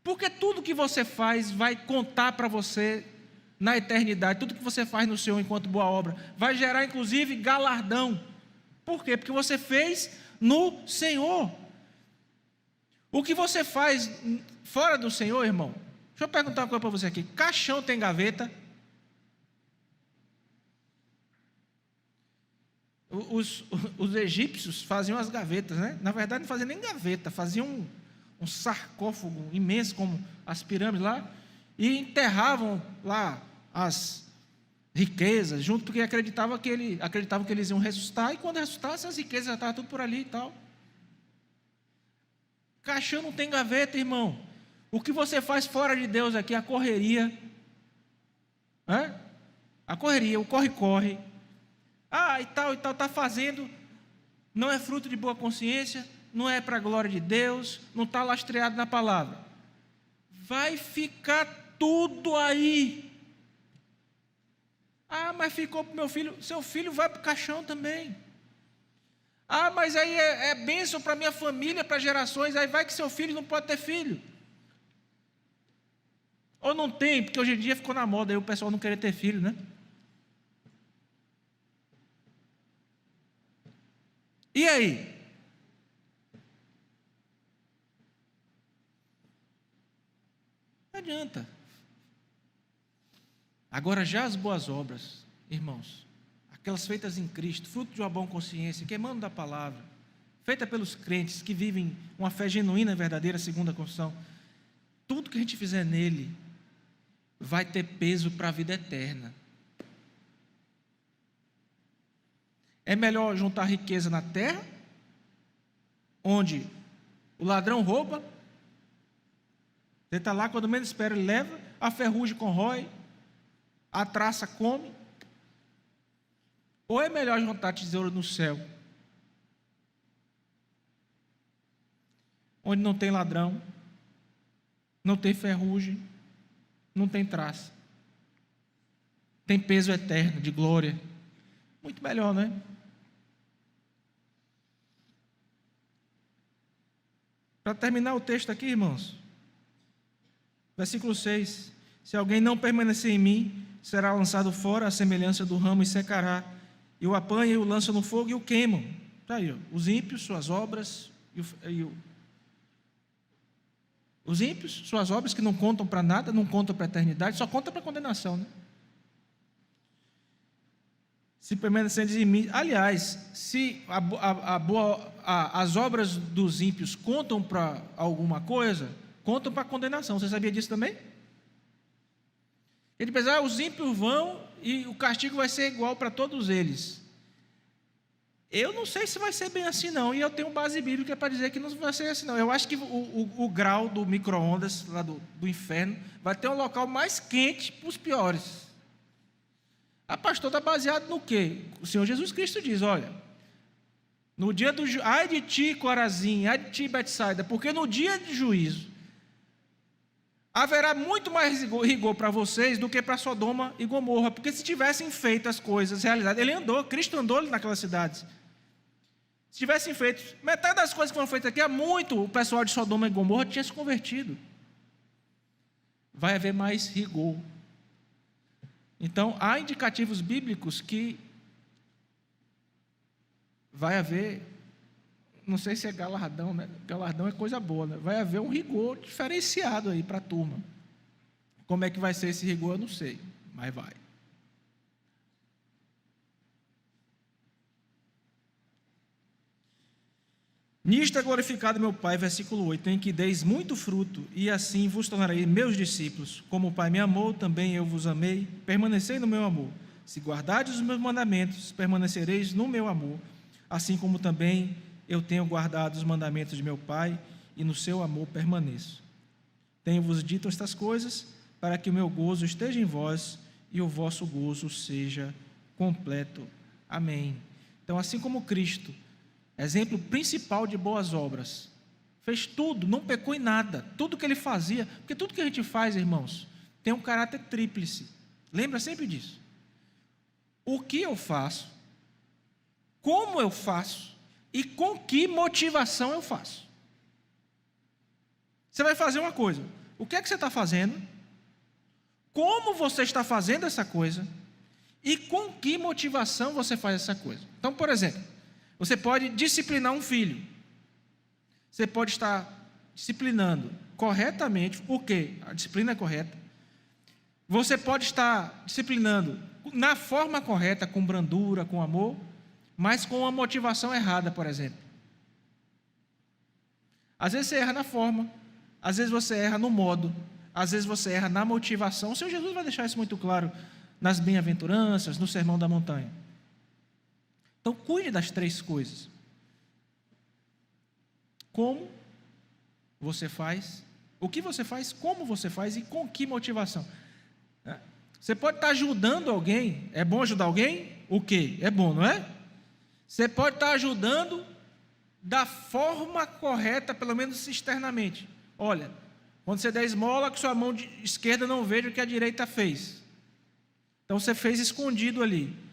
Porque tudo que você faz vai contar para você na eternidade. Tudo que você faz no Senhor enquanto boa obra vai gerar inclusive galardão. Por quê? Porque você fez no Senhor. O que você faz fora do Senhor, irmão? Deixa eu perguntar uma coisa para você aqui. Caixão tem gaveta? Os egípcios faziam as gavetas, né? Na verdade não faziam nem gaveta, faziam um sarcófago imenso, como as pirâmides lá, e enterravam lá as riquezas junto, porque acreditavam que eles iam ressuscitar, e quando ressuscitassem as riquezas já estavam tudo por ali e tal. Caixão não tem gaveta, irmão. O que você faz fora de Deus aqui, a correria, a correria, o corre-corre, e tal, está fazendo, não é fruto de boa consciência, não é para a glória de Deus, não está lastreado na palavra. Vai ficar tudo aí. Mas ficou para o meu filho. Seu filho vai para o caixão também. Mas aí é bênção para minha família, para gerações. Aí vai que seu filho não pode ter filho. Ou não tem, porque hoje em dia ficou na moda aí o pessoal não querer ter filho, né? E aí? Não adianta. Agora já as boas obras, irmãos, aquelas feitas em Cristo, fruto de uma boa consciência, que emana da palavra, feita pelos crentes que vivem uma fé genuína e verdadeira, segundo a confissão, tudo que a gente fizer nele vai ter peso para a vida eterna. É melhor juntar riqueza na terra, onde o ladrão rouba, ele está lá, quando menos espera, ele leva, a ferrugem corrói, a traça come. Ou é melhor juntar tesouro no céu, onde não tem ladrão, não tem ferrugem, não tem traça, tem peso eterno de glória. Muito melhor, não é? Para terminar o texto aqui, irmãos, versículo 6: se alguém não permanecer em mim, será lançado fora à semelhança do ramo e secará, e o apanham e o lançam no fogo e o queimam. Está aí, os ímpios, suas obras, os ímpios, suas obras que não contam para nada, não contam para a eternidade, só contam para a condenação, né? Se permanecerem em mim, aliás, se as obras dos ímpios contam para alguma coisa, contam para a condenação. Você sabia disso também? Ele pensa, os ímpios vão e o castigo vai ser igual para todos eles. Eu não sei se vai ser bem assim não, e eu tenho base bíblica para dizer que não vai ser assim não. Eu acho que o grau do micro-ondas lá do inferno vai ter um local mais quente para os piores. Pastor, está baseado no quê? O Senhor Jesus Cristo diz, olha, no dia do juízo, ai de ti, Corazim, ai de ti, Betsaida, porque no dia de juízo haverá muito mais rigor para vocês do que para Sodoma e Gomorra, porque se tivessem feito as coisas realizadas, Cristo andou naquelas cidades, Se tivessem feito metade das coisas que foram feitas aqui, há muito o pessoal de Sodoma e Gomorra tinha se convertido. Vai haver mais rigor. Então, há indicativos bíblicos que vai haver, não sei se é galardão, né? Galardão é coisa boa, né? Vai haver um rigor diferenciado aí para a turma. Como é que vai ser esse rigor, eu não sei, mas vai. Nisto é glorificado meu Pai, versículo 8, em que deis muito fruto, e assim vos tornarei meus discípulos. Como o Pai me amou, também eu vos amei, permanecei no meu amor. Se guardardes os meus mandamentos, permanecereis no meu amor, assim como também eu tenho guardado os mandamentos de meu Pai, e no seu amor permaneço. Tenho-vos dito estas coisas, para que o meu gozo esteja em vós, e o vosso gozo seja completo. Amém. Então, assim como Cristo, exemplo principal de boas obras, fez tudo, não pecou em nada, tudo que ele fazia, porque tudo que a gente faz, irmãos, tem um caráter tríplice, lembra sempre disso. O que eu faço, como eu faço e com que motivação eu faço. Você vai fazer uma coisa, o que é que você está fazendo, como você está fazendo essa coisa e com que motivação você faz essa coisa. Então, por exemplo, você pode disciplinar um filho. Você pode estar disciplinando corretamente. O quê? A disciplina é correta. Você pode estar disciplinando na forma correta, com brandura, com amor, mas com uma motivação errada, por exemplo. Às vezes você erra na forma, às vezes você erra no modo, às vezes você erra na motivação. O Senhor Jesus vai deixar isso muito claro nas bem-aventuranças, no Sermão da Montanha. Então, cuide das três coisas. Como você faz, o que você faz, como você faz e com que motivação. Você pode estar ajudando alguém, é bom ajudar alguém? O quê? É bom, não é? Você pode estar ajudando da forma correta, pelo menos externamente. Olha, quando você der esmola, que sua mão esquerda não veja o que a direita fez. Então, você fez escondido ali.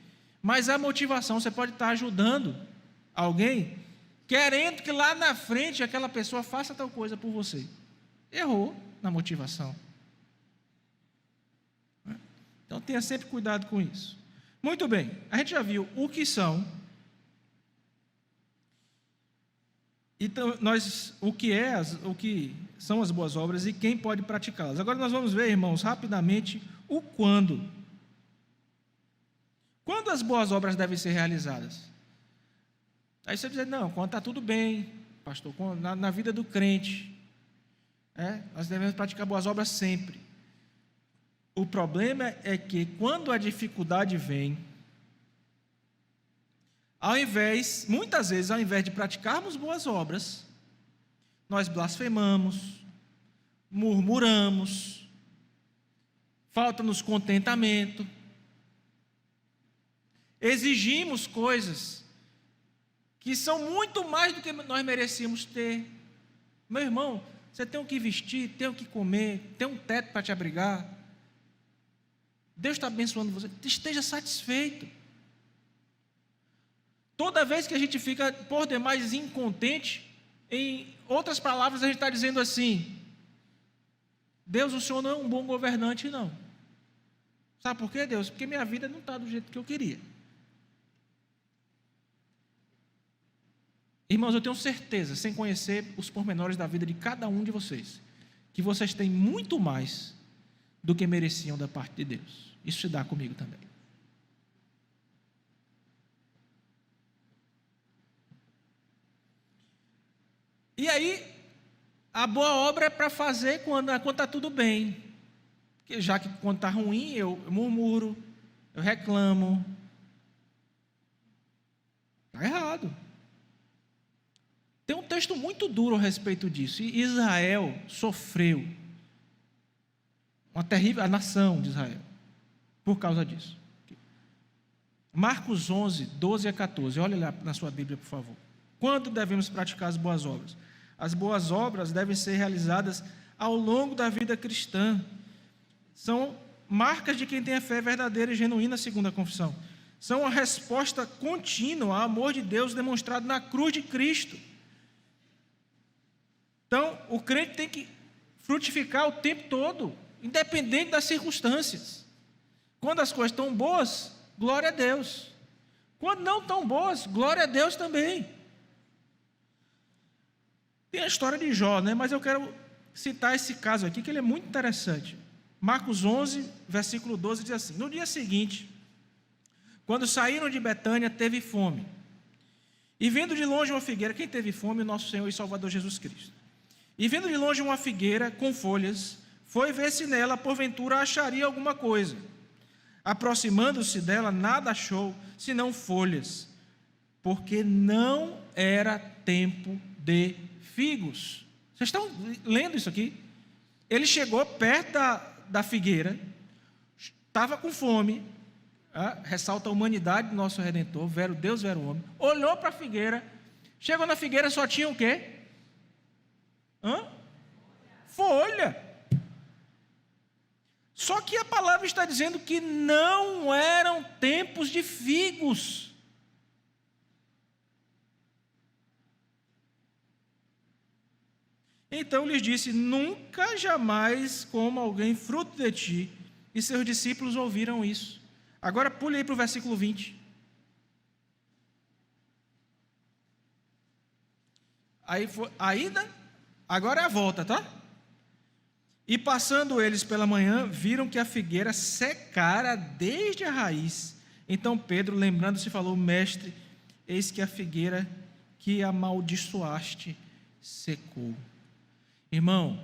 Mas a motivação, você pode estar ajudando alguém, querendo que lá na frente aquela pessoa faça tal coisa por você. Errou na motivação. Então tenha sempre cuidado com isso. Muito bem, a gente já viu o que são. Então, o que são as boas obras e quem pode praticá-las. Agora nós vamos ver, irmãos, rapidamente o quando. Quando as boas obras devem ser realizadas? Aí você diz, não, quando está tudo bem, pastor, na vida do crente, nós devemos praticar boas obras sempre. O problema é que quando a dificuldade vem, muitas vezes, ao invés de praticarmos boas obras, nós blasfemamos, murmuramos, falta-nos contentamento, exigimos coisas que são muito mais do que nós merecíamos ter. Meu irmão, você tem o que vestir, tem o que comer, tem um teto para te abrigar. Deus está abençoando você, esteja satisfeito. Toda vez que a gente fica por demais incontente, em outras palavras a gente está dizendo assim: Deus, o Senhor não é um bom governante, não. Sabe por quê, Deus? Porque minha vida não está do jeito que eu queria. Irmãos, eu tenho certeza, sem conhecer os pormenores da vida de cada um de vocês, que vocês têm muito mais do que mereciam da parte de Deus. Isso se dá comigo também. E aí, a boa obra é para fazer quando está tudo bem. Porque já que quando está ruim, eu murmuro, eu reclamo. Está errado. Tem um texto muito duro a respeito disso. E Israel sofreu, a nação de Israel, por causa disso. Marcos 11, 12 a 14. Olha lá na sua Bíblia, por favor. Quando devemos praticar as boas obras? As boas obras devem ser realizadas ao longo da vida cristã. São marcas de quem tem a fé verdadeira e genuína, segundo a confissão. são uma resposta contínua ao amor de Deus demonstrado na cruz de Cristo. Então, o crente tem que frutificar o tempo todo, independente das circunstâncias. Quando as coisas estão boas, glória a Deus. Quando não estão boas, glória a Deus também. Tem a história de Jó, né? Mas eu quero citar esse caso aqui, que ele é muito interessante. Marcos 11, versículo 12, diz assim: no dia seguinte, quando saíram de Betânia, teve fome. E vendo de longe uma figueira, quem teve fome? O nosso Senhor e Salvador Jesus Cristo. E vendo de longe uma figueira com folhas, foi ver se nela, porventura, acharia alguma coisa. Aproximando-se dela, nada achou, senão folhas, porque não era tempo de figos. Vocês estão lendo isso aqui? Ele chegou perto da figueira, estava com fome, ressalta a humanidade do nosso Redentor, vero Deus, vero homem, olhou para a figueira, chegou na figueira, só tinha o quê? Folha. Só que a palavra está dizendo que não eram tempos de figos. Então lhes disse: nunca jamais coma alguém fruto de ti. E seus discípulos ouviram isso. Agora pule aí para o versículo 20. Aí foi a ida, agora é a volta, tá? E passando eles pela manhã, viram que a figueira secara desde a raiz. Então Pedro, lembrando-se, falou: mestre, eis que a figueira que amaldiçoaste secou. Irmão,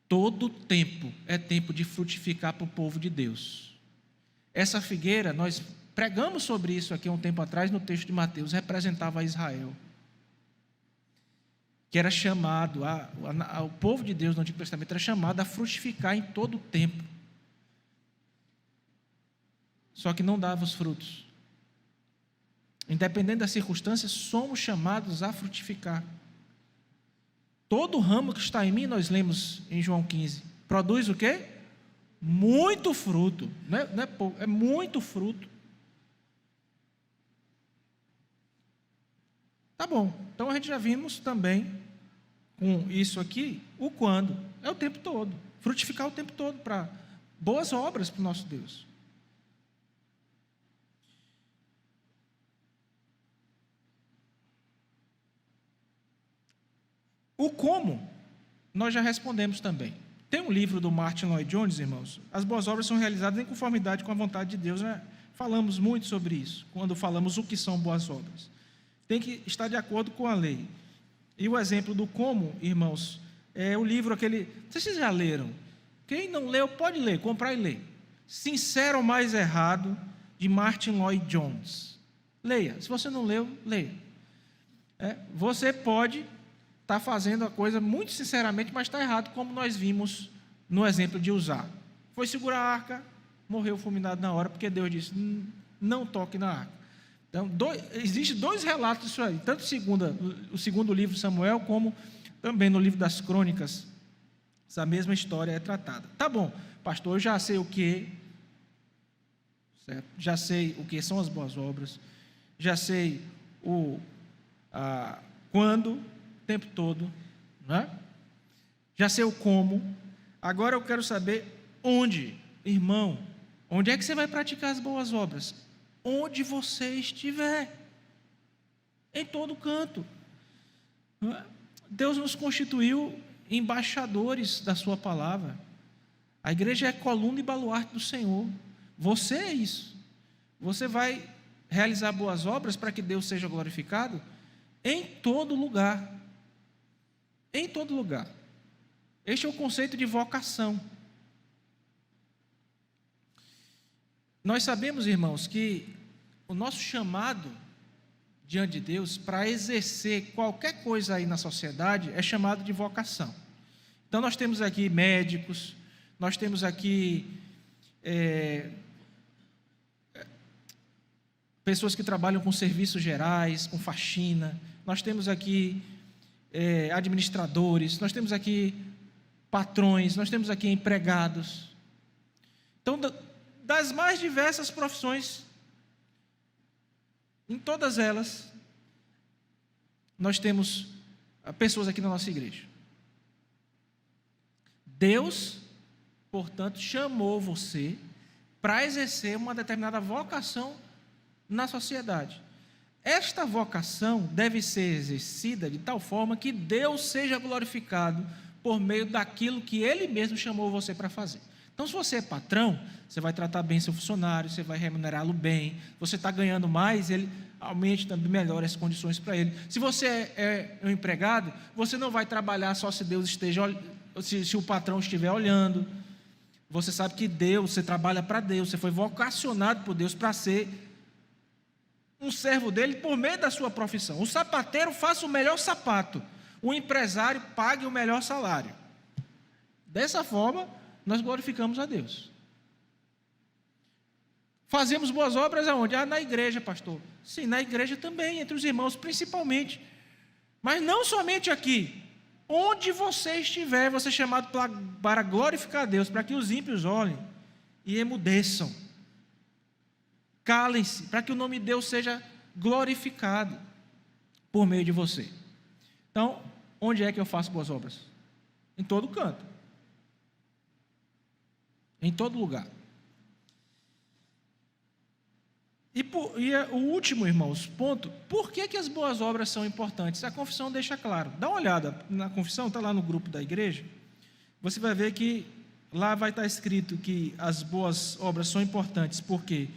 todo tempo é tempo de frutificar para o povo de Deus. Essa figueira, nós pregamos sobre isso aqui há um tempo atrás, no texto de Mateus, representava a Israel, que era chamado, o povo de Deus no Antigo Testamento era chamado a frutificar em todo o tempo. Só que não dava os frutos. Independente das circunstâncias, somos chamados a frutificar. Todo ramo que está em mim, nós lemos em João 15, produz o quê? Muito fruto, não é pouco, é muito fruto. Tá bom, então a gente já vimos também com isso aqui, o quando, é o tempo todo, frutificar o tempo todo para boas obras para o nosso Deus. O como, nós já respondemos também. Tem um livro do Martin Lloyd Jones, irmãos, as boas obras são realizadas em conformidade com a vontade de Deus, né? Falamos muito sobre isso, quando falamos o que são boas obras. Tem que estar de acordo com a lei. E o exemplo do como, irmãos, é o livro aquele, vocês já leram? Quem não leu, pode ler, comprar e ler. Sincero ou Mais Errado, de Martin Lloyd Jones. Leia, se você não leu, leia. Você pode estar fazendo a coisa muito sinceramente, mas está errado, como nós vimos no exemplo de Uzá. Foi segurar a arca, morreu fulminado na hora, porque Deus disse: não toque na arca. Então, existem dois relatos disso aí, tanto o segundo livro de Samuel, como também no livro das Crônicas, essa mesma história é tratada. Tá bom, pastor, eu já sei o que, certo? Já sei o que são as boas obras, já sei quando, o tempo todo, né? Já sei o como, agora eu quero saber onde, irmão, onde é que você vai praticar as boas obras? Onde você estiver, em todo canto. Deus nos constituiu embaixadores da sua palavra. A igreja é coluna e baluarte do Senhor. Você é isso. Você vai realizar boas obras para que Deus seja glorificado em todo lugar. Em todo lugar. Este é o conceito de vocação. Nós sabemos, irmãos, que o nosso chamado diante de Deus para exercer qualquer coisa aí na sociedade é chamado de vocação. Então nós temos aqui médicos, nós temos aqui pessoas que trabalham com serviços gerais, com faxina, nós temos aqui administradores, nós temos aqui patrões, nós temos aqui empregados. Então, das mais diversas profissões Em todas elas, nós temos pessoas aqui na nossa igreja. Deus, portanto, chamou você para exercer uma determinada vocação na sociedade. Esta vocação deve ser exercida de tal forma que Deus seja glorificado por meio daquilo que Ele mesmo chamou você para fazer. Então, se você é patrão, você vai tratar bem seu funcionário, você vai remunerá-lo bem, você está ganhando mais, ele aumente também, melhore as condições para ele. Se você é um empregado, você não vai trabalhar só se Deus esteja, se o patrão estiver olhando. Você sabe que Deus, você trabalha para Deus, você foi vocacionado por Deus para ser um servo dele por meio da sua profissão. O sapateiro faça o melhor sapato, o empresário pague o melhor salário. Dessa forma, nós glorificamos a Deus. Fazemos boas obras aonde? Na igreja, pastor. Sim, na igreja também, entre os irmãos principalmente. Mas não somente aqui. Onde você estiver, você é chamado para glorificar a Deus, para que os ímpios olhem e emudeçam. Calem-se, para que o nome de Deus seja glorificado por meio de você. Então, onde é que eu faço boas obras? Em todo canto. Em todo lugar. E o último, irmãos, ponto, por que as boas obras são importantes? A confissão deixa claro. Dá uma olhada na confissão, está lá no grupo da igreja. Você vai ver que lá vai estar escrito que as boas obras são importantes porque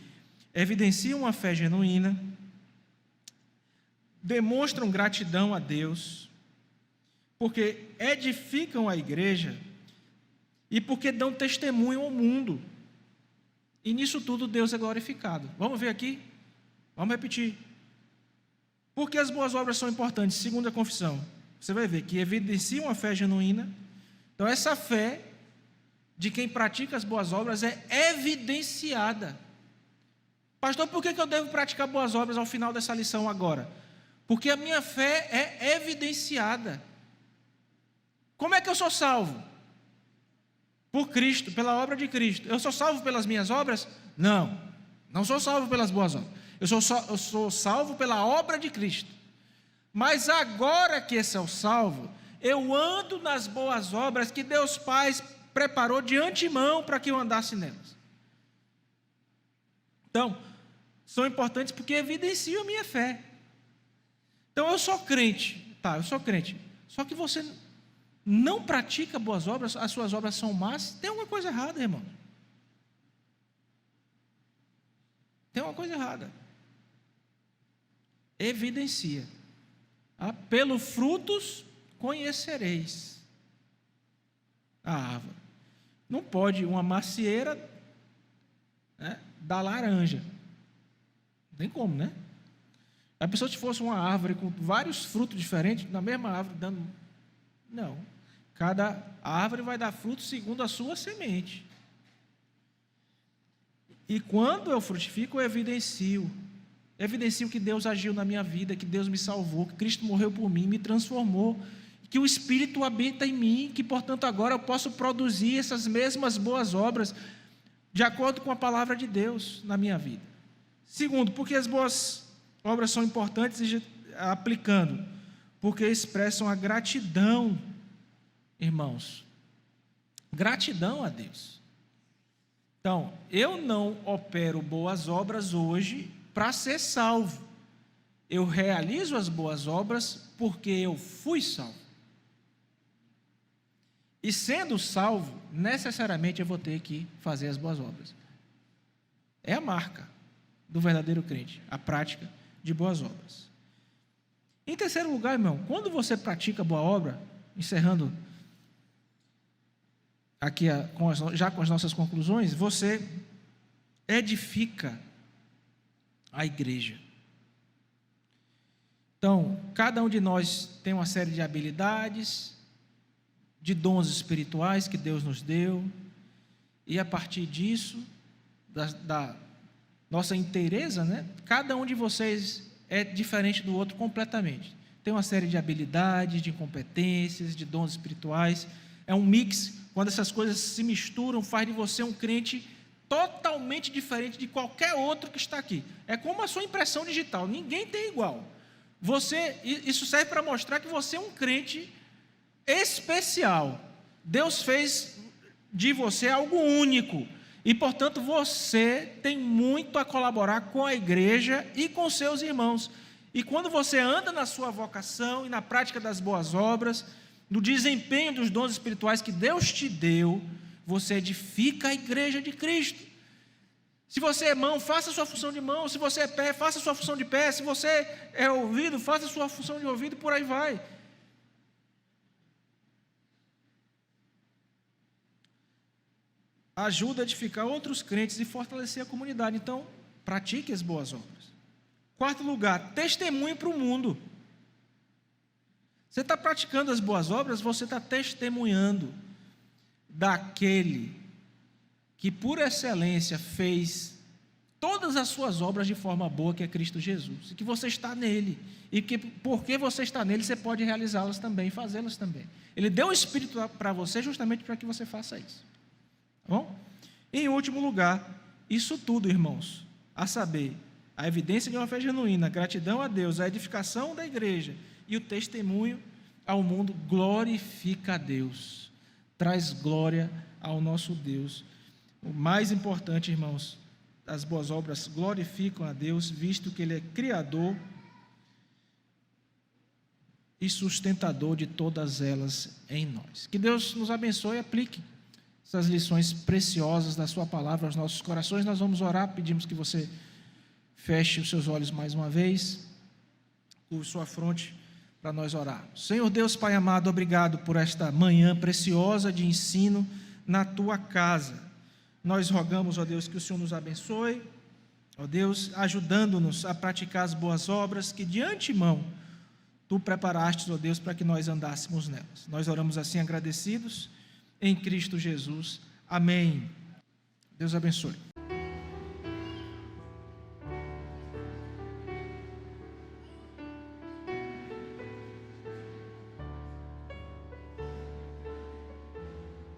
evidenciam uma fé genuína, demonstram gratidão a Deus, porque edificam a igreja e porque dão testemunho ao mundo. E nisso tudo Deus é glorificado. Vamos ver aqui? Vamos repetir. Por que as boas obras são importantes? Segundo a confissão, você vai ver que evidenciam a fé genuína. Então essa fé de quem pratica as boas obras é evidenciada. Pastor, por que eu devo praticar boas obras ao final dessa lição agora? Porque a minha fé é evidenciada. Como é que eu sou salvo? Por Cristo, pela obra de Cristo. Eu sou salvo pelas minhas obras? Não, não sou salvo pelas boas obras. Eu sou salvo pela obra de Cristo. Mas agora que sou salvo, eu ando nas boas obras que Deus Pai preparou de antemão para que eu andasse nelas. Então, são importantes porque evidenciam a minha fé. Então, eu sou crente, eu sou crente. Só que você não pratica boas obras, as suas obras são más, tem alguma coisa errada, irmão. Tem uma coisa errada. Evidencia. Pelo frutos conhecereis a árvore. Não pode uma macieira, né, dar laranja. Não tem como, né? A pessoa, se fosse uma árvore com vários frutos diferentes, na mesma árvore, dando... Não. Cada árvore vai dar fruto segundo a sua semente. E quando eu frutifico, eu evidencio. Evidencio que Deus agiu na minha vida, que Deus me salvou, que Cristo morreu por mim, me transformou, que o Espírito habita em mim, que, portanto, agora eu posso produzir essas mesmas boas obras de acordo com a palavra de Deus na minha vida. Segundo, porque as boas obras são importantes, aplicando, porque expressam a gratidão, irmãos, gratidão a Deus. Então, eu não opero boas obras hoje para ser salvo. Eu realizo as boas obras porque eu fui salvo. E sendo salvo, necessariamente eu vou ter que fazer as boas obras. É a marca do verdadeiro crente, a prática de boas obras. Em terceiro lugar, irmão, quando você pratica boa obra, encerrando aqui já com as nossas conclusões, você edifica a igreja. Então, cada um de nós tem uma série de habilidades, de dons espirituais que Deus nos deu, e a partir disso, da nossa inteireza, né, cada um de vocês é diferente do outro completamente. Tem uma série de habilidades, de competências, de dons espirituais. É um mix, quando essas coisas se misturam, faz de você um crente totalmente diferente de qualquer outro que está aqui. É como a sua impressão digital, ninguém tem igual. Isso serve para mostrar que você é um crente especial. Deus fez de você algo único. E, portanto, você tem muito a colaborar com a igreja e com seus irmãos. E quando você anda na sua vocação e na prática das boas obras, no desempenho dos dons espirituais que Deus te deu, você edifica a igreja de Cristo. Se você é mão, faça a sua função de mão. Se você é pé, faça a sua função de pé. Se você é ouvido, faça a sua função de ouvido, por aí vai. Ajuda a edificar outros crentes e fortalecer a comunidade. Então, pratique as boas obras. Quarto lugar, testemunho para o mundo. Você está praticando as boas obras, você está testemunhando daquele que por excelência fez todas as suas obras de forma boa, que é Cristo Jesus, e que você está nele, e que porque você está nele, você pode realizá-las também, fazê-las também. Ele deu o Espírito para você justamente para que você faça isso. Tá bom? E em último lugar, isso tudo, irmãos, a saber, a evidência de uma fé genuína, a gratidão a Deus, a edificação da igreja e o testemunho ao mundo, glorifica a Deus, traz glória ao nosso Deus. O mais importante, irmãos, as boas obras glorificam a Deus, visto que Ele é Criador e sustentador de todas elas em nós. Que Deus nos abençoe e aplique essas lições preciosas da sua palavra aos nossos corações. Nós vamos orar, pedimos que você feche os seus olhos mais uma vez, curve sua fronte para nós orarmos. Senhor Deus, Pai amado, obrigado por esta manhã preciosa de ensino na tua casa. Nós rogamos, ó Deus, que o Senhor nos abençoe, ó Deus, ajudando-nos a praticar as boas obras que de antemão tu preparaste, ó Deus, para que nós andássemos nelas. Nós oramos assim agradecidos em Cristo Jesus. Amém. Deus abençoe.